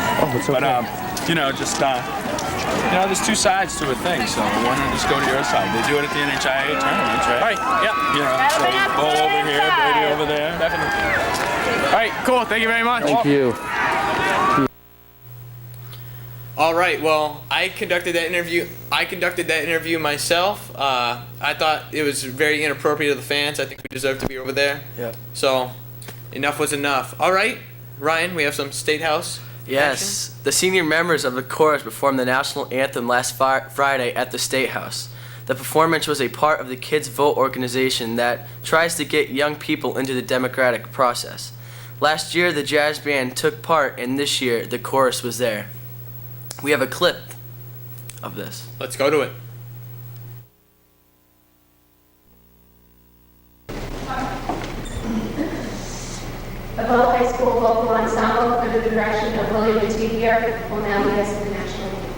But you know, just you know, there's two sides to a thing. So why not just go to your side? They do it at the NHIA tournaments, right? All right, yep. You know, so Bo over here, Brady over there. Definitely. All right, cool. Thank you very much. Thank you. All right. Well, I conducted that interview myself. I thought it was very inappropriate of the fans. I think we deserve to be over there. Yeah. So, enough was enough. All right, Ryan. We have some State House. Yes, the senior members of the chorus performed the national anthem last Friday at the State House. The performance was a part of the Kids Vote organization that tries to get young people into the democratic process. Last year, the jazz band took part, and this year, the chorus was there. We have a clip of this. Let's go to it. The Bow High School Vocal Ensemble, under the direction of William T. will now lead us in the national anthem.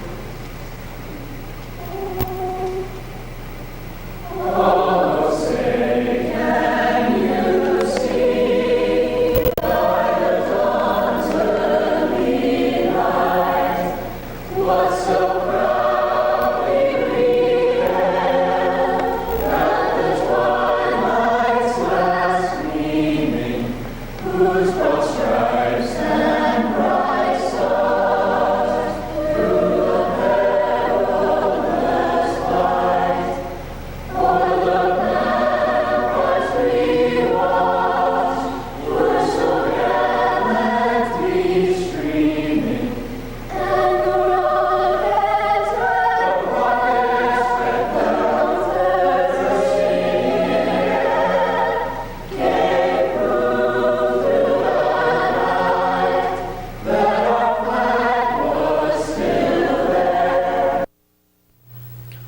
Oh, say, can you see by the dawn's early light what so proudly we hailed at the twilight's last gleaming, whose broad stripes and bright stars through the perilous fight o'er the ramparts we watched were so gallantly streaming, and the rockets red belted singing air gave proof through the night that our flag was still there.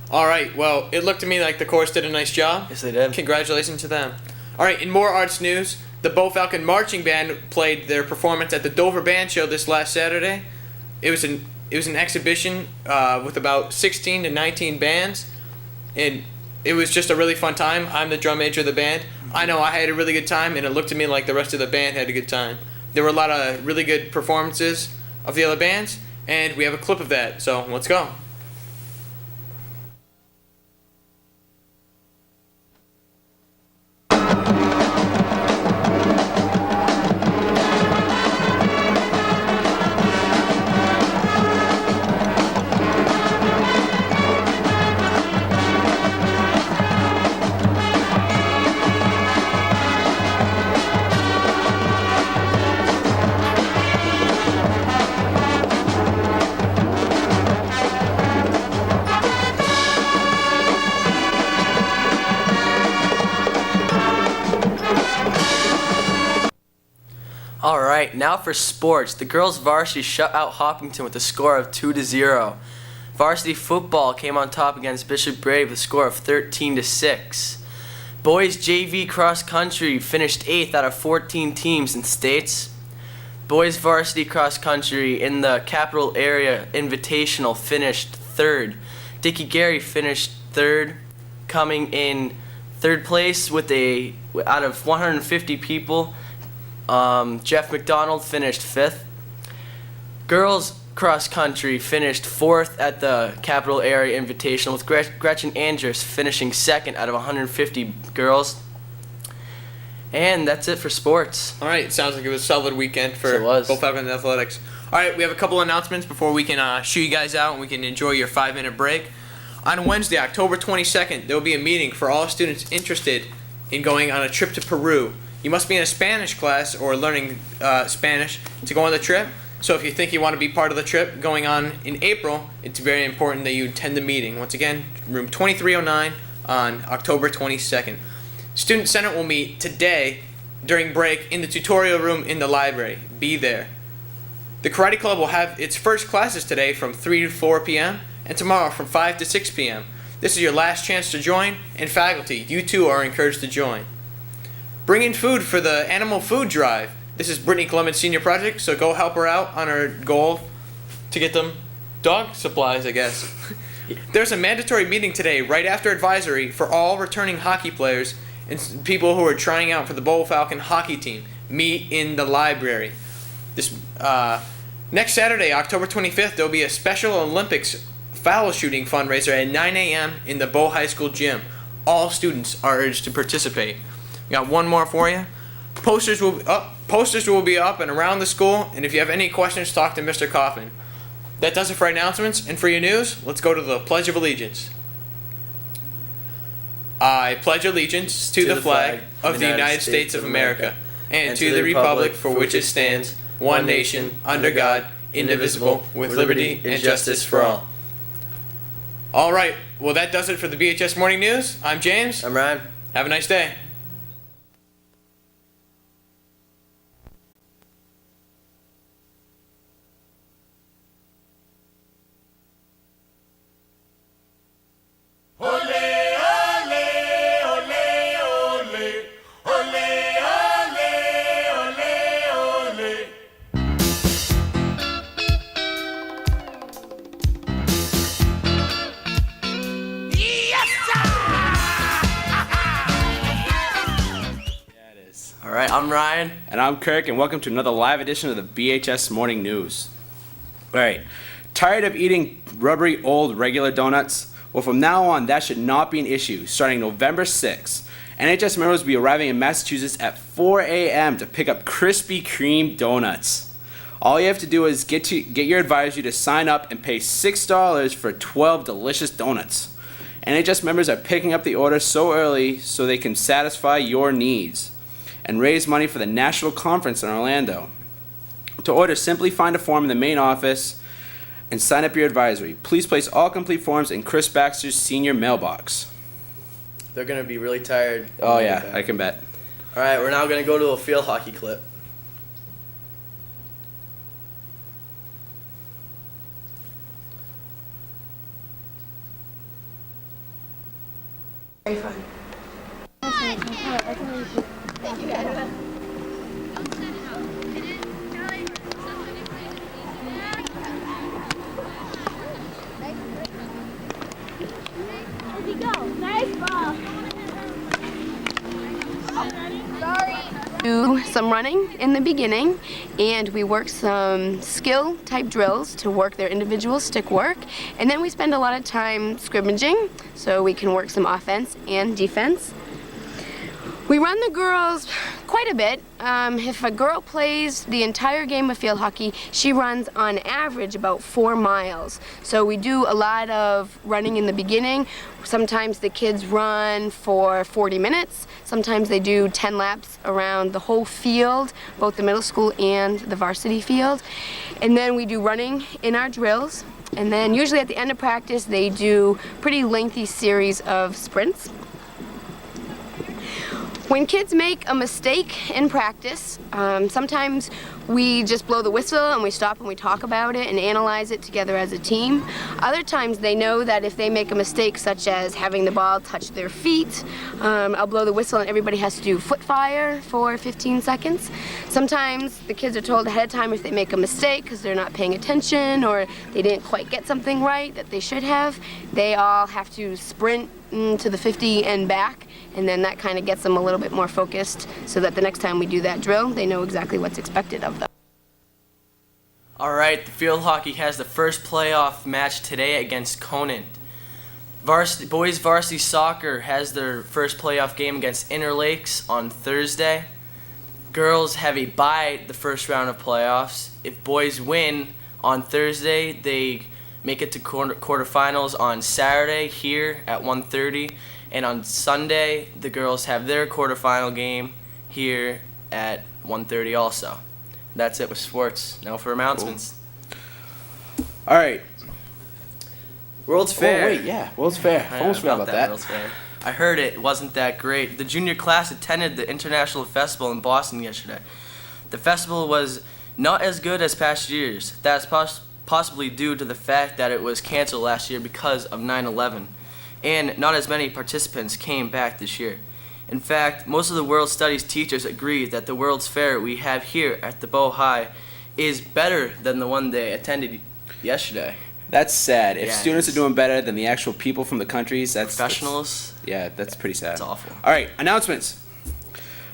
All right. Well, it looked to me like the chorus did a nice job. Yes, they did. Congratulations to them. All right. In more arts news, the Bow Falcon Marching Band played their performance at the Dover Band Show this last Saturday. It was an exhibition with about 16 to 19 bands, and it was just a really fun time. I'm the drum major of the band. I know I had a really good time, and it looked to me like the rest of the band had a good time. There were a lot of really good performances of the other bands, and we have a clip of that. So let's go. All right, now for sports. The girls' varsity shut out Hopkinton with a score of 2-0. Varsity football came on top against Bishop Brave with a score of 13-6. Boys JV cross country finished 8th out of 14 teams in states. Boys varsity cross country in the Capital Area Invitational finished 3rd. Dickie Gary finished 3rd, coming in 3rd place with out of 150 people. Jeff McDonald finished 5th. Girls cross country finished 4th at the Capital Area Invitational with Gretchen Andrus finishing 2nd out of 150 girls. And that's it for sports. All right, sounds like it was a solid weekend for It was. Bow Falcon Athletics. All right, we have a couple announcements before we can shoo you guys out and we can enjoy your 5-minute break. On Wednesday, October 22nd, there will be a meeting for all students interested in going on a trip to Peru. You must be in a Spanish class or learning Spanish to go on the trip. So if you think you want to be part of the trip going on in April, it's very important that you attend the meeting. Once again, room 2309 on October 22nd. Student Senate will meet today during break in the tutorial room in the library. Be there. The Karate Club will have its first classes today from 3 to 4 p.m. and tomorrow from 5 to 6 p.m. This is your last chance to join, and faculty, you too are encouraged to join. Bring in food for the animal food drive. This is Brittany Clement's senior project, so go help her out on her goal to get them dog supplies, I guess. There's a mandatory meeting today, right after advisory, for all returning hockey players and people who are trying out for the Bow Falcon hockey team. Meet in the library. This next Saturday, October 25th, there'll be a Special Olympics foul shooting fundraiser at 9 a.m. in the Bow High School gym. All students are urged to participate. We got one more for you. Posters will be up and around the school, and if you have any questions, talk to Mr. Coffin. That does it for announcements, and for your news, let's go to the Pledge of Allegiance. I pledge allegiance to the flag of the United States of America, and to the republic for which it stands, one nation, under God, indivisible, with liberty and justice for all. All right, well that does it for the BHS Morning News. I'm James. I'm Ryan. Have a nice day. Alright, I'm Ryan. And I'm Kirk, and welcome to another live edition of the BHS Morning News. Alright, tired of eating rubbery old regular donuts? Well, from now on, that should not be an issue. Starting November 6th, NHS members will be arriving in Massachusetts at 4 a.m. to pick up Krispy Kreme donuts. All you have to do is get your advisor to sign up and pay $6 for 12 delicious donuts. NHS members are picking up the order so early so they can satisfy your needs and raise money for the national conference in Orlando. To order, simply find a form in the main office and sign up your advisory. Please place all complete forms in Chris Baxter's senior mailbox. They're going to be really tired. Oh yeah, I can bet. Alright, we're now going to go to a field hockey clip. Very fun. Do some running in the beginning, and we work some skill type drills to work their individual stick work, and then we spend a lot of time scrimmaging so we can work some offense and defense. We run the girls quite a bit. If a girl plays the entire game of field hockey, she runs on average about 4 miles. So we do a lot of running in the beginning. Sometimes the kids run for 40 minutes. Sometimes they do 10 laps around the whole field, both the middle school and the varsity field. And then we do running in our drills. And then usually at the end of practice, they do pretty lengthy series of sprints. When kids make a mistake in practice, sometimes we just blow the whistle and we stop and we talk about it and analyze it together as a team. Other times they know that if they make a mistake such as having the ball touch their feet, I'll blow the whistle and everybody has to do foot fire for 15 seconds. Sometimes the kids are told ahead of time if they make a mistake because they're not paying attention or they didn't quite get something right that they should have. They all have to sprint to the 50 and back, and then that kind of gets them a little bit more focused so that the next time we do that drill, they know exactly what's expected of them. Alright, the field hockey has the first playoff match today against Conant. Boys varsity soccer has their first playoff game against Interlakes on Thursday. Girls have a bye the first round of playoffs. If boys win on Thursday, they make it to quarterfinals on Saturday here at 1:30, and on Sunday the girls have their quarterfinal game here at 1:30 also. That's it with sports. Now for announcements. Cool. All right. World's Fair. Oh wait, yeah, World's Fair. I almost forgot about that. World's Fair. I heard it wasn't that great. The junior class attended the International Festival in Boston yesterday. The festival was not as good as past years. That's possibly due to the fact that it was canceled last year because of 9/11. and not as many participants came back this year. In fact, most of the World Studies teachers agree that the World's Fair we have here at the Bow High is better than the one they attended yesterday. That's sad. If Yeah, students are doing better than the actual people from the countries, that's Professionals. yeah, that's pretty sad. It's awful. All right, announcements.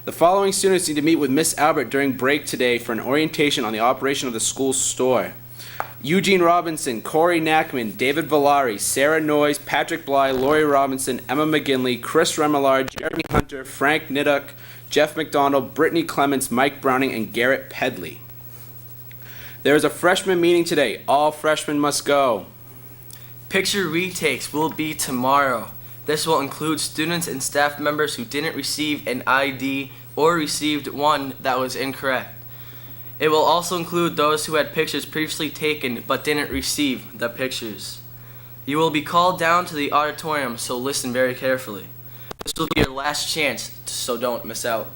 The following students need to meet with Miss Albert during break today for an orientation on the operation of the school store. Eugene Robinson, Corey Knackman, David Villari, Sarah Noyes, Patrick Bly, Lori Robinson, Emma McGinley, Chris Remillard, Jeremy Hunter, Frank Nidduck, Jeff McDonald, Brittany Clements, Mike Browning, and Garrett Pedley. There is a freshman meeting today. All freshmen must go. Picture retakes will be tomorrow. This will include students and staff members who didn't receive an ID or received one that was incorrect. It will also include those who had pictures previously taken but didn't receive the pictures. You will be called down to the auditorium, so listen very carefully. This will be your last chance, so don't miss out.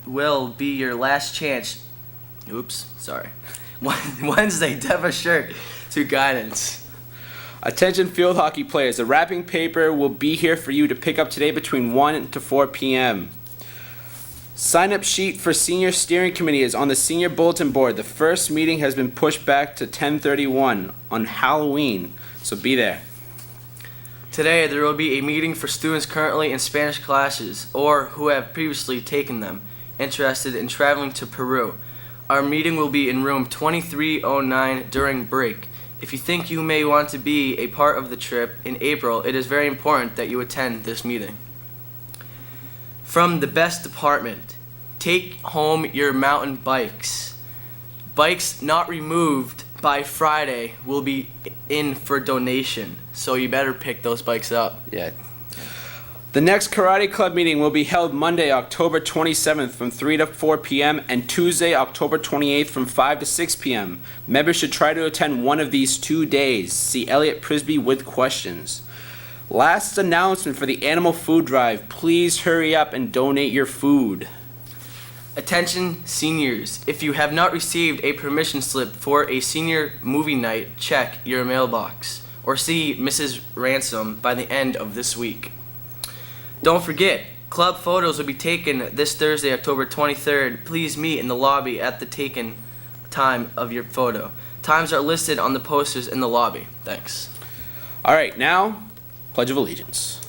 Will be your last chance. Oops, sorry. Wednesday, Dev a shirt to guidance. Attention field hockey players, the wrapping paper will be here for you to pick up today between 1 to 4 p.m. Sign-up sheet for senior steering committee is on the senior bulletin board. The first meeting has been pushed back to 10:31 on Halloween, so be there. Today, there will be a meeting for students currently in Spanish classes or who have previously taken them, interested in traveling to Peru. Our meeting will be in room 2309 during break. If you think you may want to be a part of the trip in April, it is very important that you attend this meeting. From the best department, take home your mountain bikes. Bikes not removed by Friday will be in for donation, so you better pick those bikes up. Yeah. The next Karate Club meeting will be held Monday, October 27th from 3 to 4 p.m. and Tuesday, October 28th from 5 to 6 p.m. Members should try to attend one of these 2 days. See Elliot Prisby with questions. Last announcement for the animal food drive. Please hurry up and donate your food. Attention seniors, if you have not received a permission slip for a senior movie night, check your mailbox or see Mrs. Ransom by the end of this week. Don't forget, club photos will be taken this Thursday, October 23rd. Please meet in the lobby at the taken time of your photo. Times are listed on the posters in the lobby. Thanks. All right, now, Pledge of Allegiance.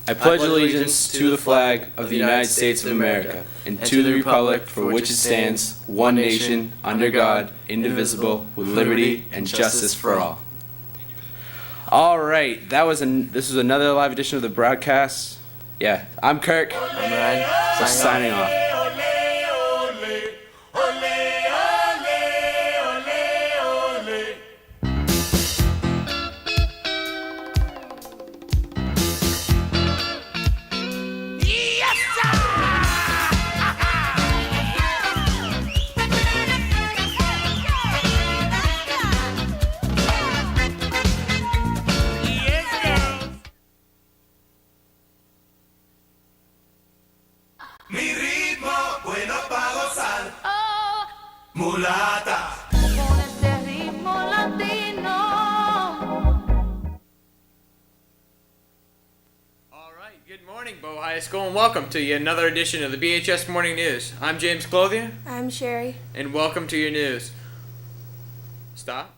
I pledge allegiance to the flag of the United States of America and to the republic for which it stands, one nation, under God, indivisible, with liberty and justice for all. All right, this was another live edition of the broadcast. Yeah, I'm Kirk. I'm Ryan. We're signing off. Mulata. All right, good morning, Bow High School, and welcome to yet another edition of the BHS Morning News. I'm James Clothier. I'm Sherry. And welcome to your news. Stop.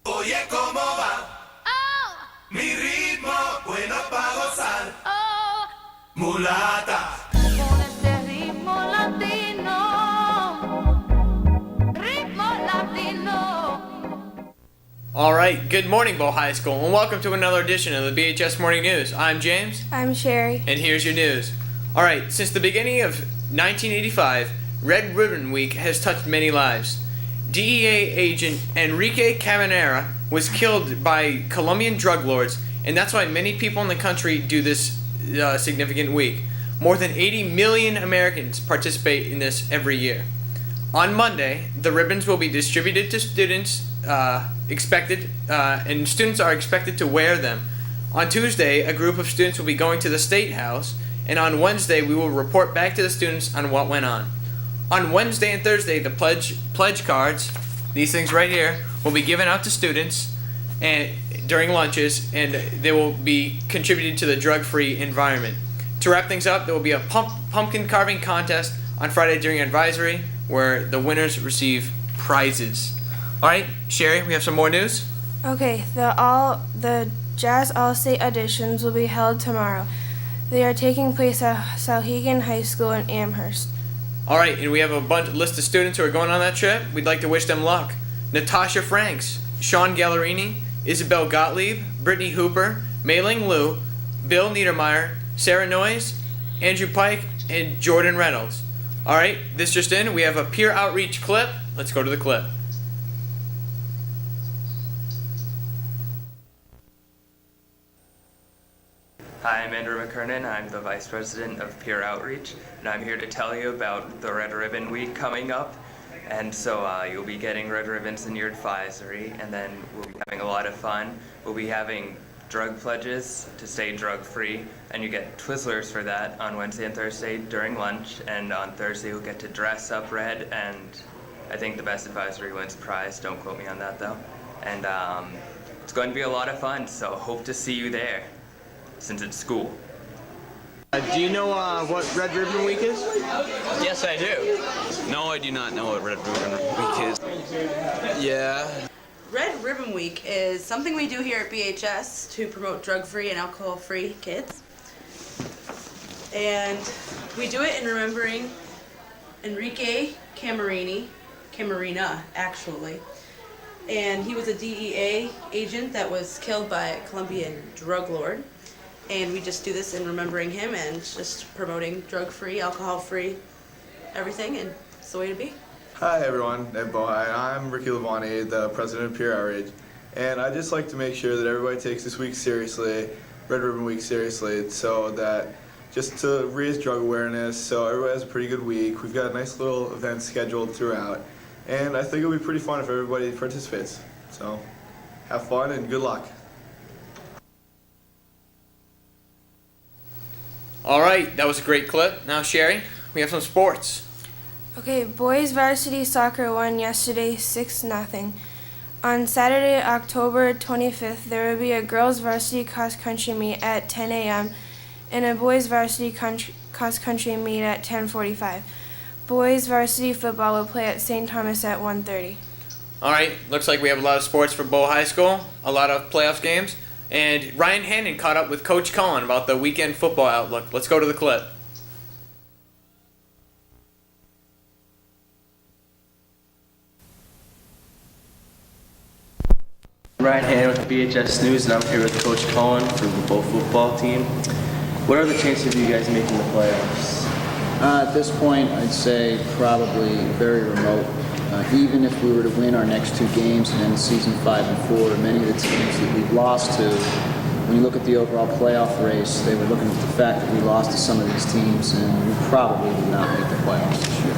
Oye, ¿cómo va? Mi ritmo bueno para gozar. Mulata. All right, good morning, Bow High School, and welcome to another edition of the BHS Morning News. I'm James. I'm Sherry. And here's your news. All right, since the beginning of 1985, Red Ribbon Week has touched many lives. DEA agent Enrique Caminera was killed by Colombian drug lords, and that's why many people in the country do this significant week. More than 80 million Americans participate in this every year. On Monday, the ribbons will be distributed to students and students are expected to wear them. On Tuesday, a group of students will be going to the State House, and on Wednesday, we will report back to the students on what went on. On Wednesday and Thursday, the pledge cards, these things right here, will be given out to students and during lunches, and they will be contributed to the drug-free environment. To wrap things up, there will be a pumpkin carving contest on Friday during advisory, where the winners receive prizes. All right, Sherry, we have some more news. Okay, the Jazz All-State auditions will be held tomorrow. They are taking place at Sauhegan High School in Amherst. All right, and we have a list of students who are going on that trip. We'd like to wish them luck. Natasha Franks, Sean Gallerini, Isabel Gottlieb, Brittany Hooper, Mei-Ling Liu, Bill Niedermeyer, Sarah Noyes, Andrew Pike, and Jordan Reynolds. All right, this just in, we have a peer outreach clip. Let's go to the clip. Hi, I'm Andrew McKernan. I'm the Vice President of Peer Outreach, and I'm here to tell you about the Red Ribbon Week coming up. And so you'll be getting red ribbons in your advisory, and then we'll be having a lot of fun. We'll be having drug pledges to stay drug-free, and you get Twizzlers for that on Wednesday and Thursday during lunch, and on Thursday you'll get to dress up red, and I think the best advisory wins prize. Don't quote me on that though. And it's going to be a lot of fun, so hope to see you there, since it's school. Do you know what Red Ribbon Week is? Yes, I do. No, I do not know what Red Ribbon Week is. Yeah. Red Ribbon Week is something we do here at BHS to promote drug-free and alcohol-free kids. And we do it in remembering Enrique Camarena, actually. And he was a DEA agent that was killed by a Colombian drug lord. And we just do this in remembering him and just promoting drug-free, alcohol-free, everything, and it's the way to be. Hi everyone, I'm Ricky Lavani, the president of Peer Outreach, and I'd just like to make sure that everybody takes this week seriously, Red Ribbon Week seriously, so that just to raise drug awareness, so everybody has a pretty good week. We've got a nice little event scheduled throughout, and I think it'll be pretty fun if everybody participates. So have fun and good luck. All right, that was a great clip. Now, Sherry, we have some sports. Okay, boys varsity soccer won yesterday 6-0. On Saturday, October 25th, there will be a girls varsity cross-country meet at 10 a.m. and a boys varsity cross-country meet at 10:45. Boys varsity football will play at St. Thomas at 1:30. All right, looks like we have a lot of sports for Bow High School, a lot of playoff games. And Ryan Hannon caught up with Coach Cohen about the weekend football outlook. Let's go to the clip. Ryan Hannon with BHS News, and I'm here with Coach Cohen for the Bow football team. What are the chances of you guys making the playoffs? At this point, I'd say probably very remote. Even if we were to win our next two games and end the season 5-4, many of the teams that we've lost to, when you look at the overall playoff race, they were looking at the fact that we lost to some of these teams, and we probably did not make the playoffs this year.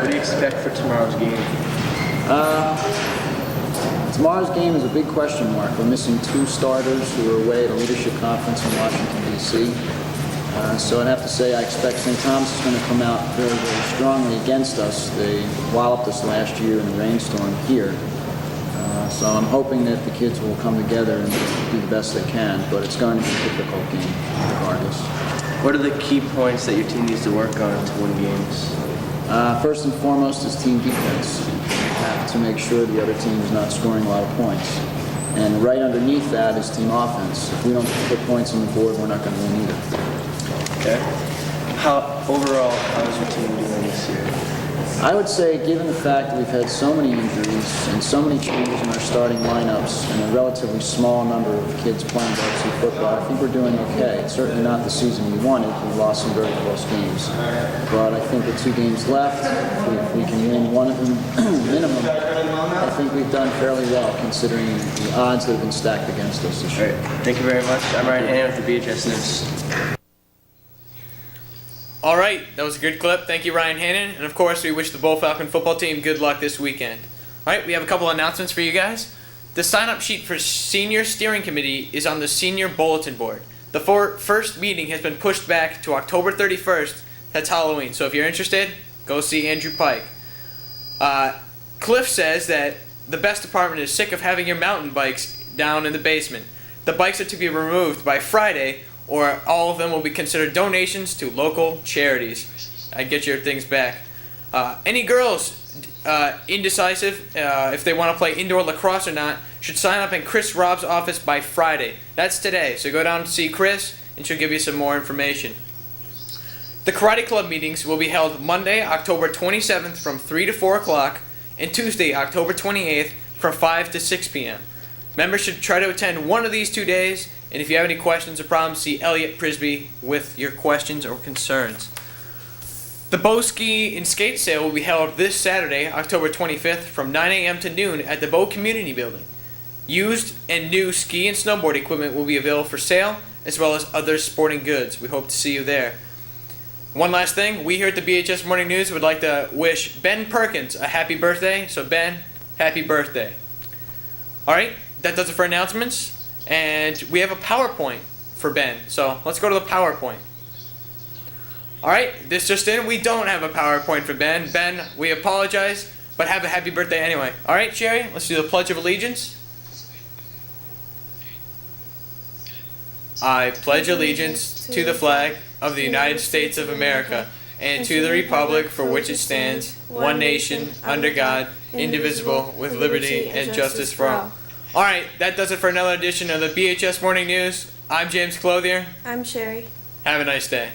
What do you expect for tomorrow's game? Tomorrow's game is a big question mark. We're missing two starters who are away at a leadership conference in Washington, D.C. So I'd have to say I expect St. Thomas is going to come out very, very strongly against us. They walloped us last year in a rainstorm here. So I'm hoping that the kids will come together and do the best they can, but it's going to be a difficult game regardless. What are the key points that your team needs to work on to win games? First and foremost is team defense. We have to make sure the other team is not scoring a lot of points. And right underneath that is team offense. If we don't put points on the board, we're not going to win either. Okay. Overall, how is your team doing this year? I would say, given the fact that we've had so many injuries and so many changes in our starting lineups and a relatively small number of kids playing varsity football, I think we're doing okay. It's certainly not the season we wanted. We lost some very close games. But I think with 2 games left, if we can win one of them minimum, I think we've done fairly well considering the odds that have been stacked against us this year. Thank you very much. I'm Ryan Hannon with the BHS News. All right, that was a good clip. Thank you, Ryan Hannon. And of course, we wish the Bull Falcon football team good luck this weekend. All right, we have a couple announcements for you guys. The sign-up sheet for Senior Steering Committee is on the Senior Bulletin Board. The first meeting has been pushed back to October 31st. That's Halloween. So if you're interested, go see Andrew Pike. Cliff says that the best department is sick of having your mountain bikes down in the basement. The bikes are to be removed by Friday, or all of them will be considered donations to local charities. I get your things back. Any girls indecisive if they want to play indoor lacrosse or not should sign up in Chris Rob's office by Friday. That's today. So go down to see Chris, and she'll give you some more information. The Karate Club meetings will be held Monday, October 27th from 3 to 4 o'clock, and Tuesday, October 28th from 5 to 6 p.m. Members should try to attend one of these 2 days, and if you have any questions or problems, see Elliot Prisby with your questions or concerns. The Bow Ski and Skate Sale will be held this Saturday, October 25th from 9 a.m. to noon at the Bow Community Building. Used and new ski and snowboard equipment will be available for sale, as well as other sporting goods. We hope to see you there. One last thing, we here at the BHS Morning News would like to wish Ben Perkins a happy birthday. So Ben, happy birthday. Alright, that does it for announcements. And we have a PowerPoint for Ben. So let's go to the PowerPoint. Alright, this just in, we don't have a PowerPoint for Ben. Ben, we apologize, but have a happy birthday anyway. Alright, Sherry, let's do the Pledge of Allegiance. I pledge allegiance to the flag of the United States of America and to the republic for which it stands, one nation, under God, indivisible, with liberty and justice for all. Alright, that does it for another edition of the BHS Morning News. I'm James Clothier. I'm Sherry. Have a nice day.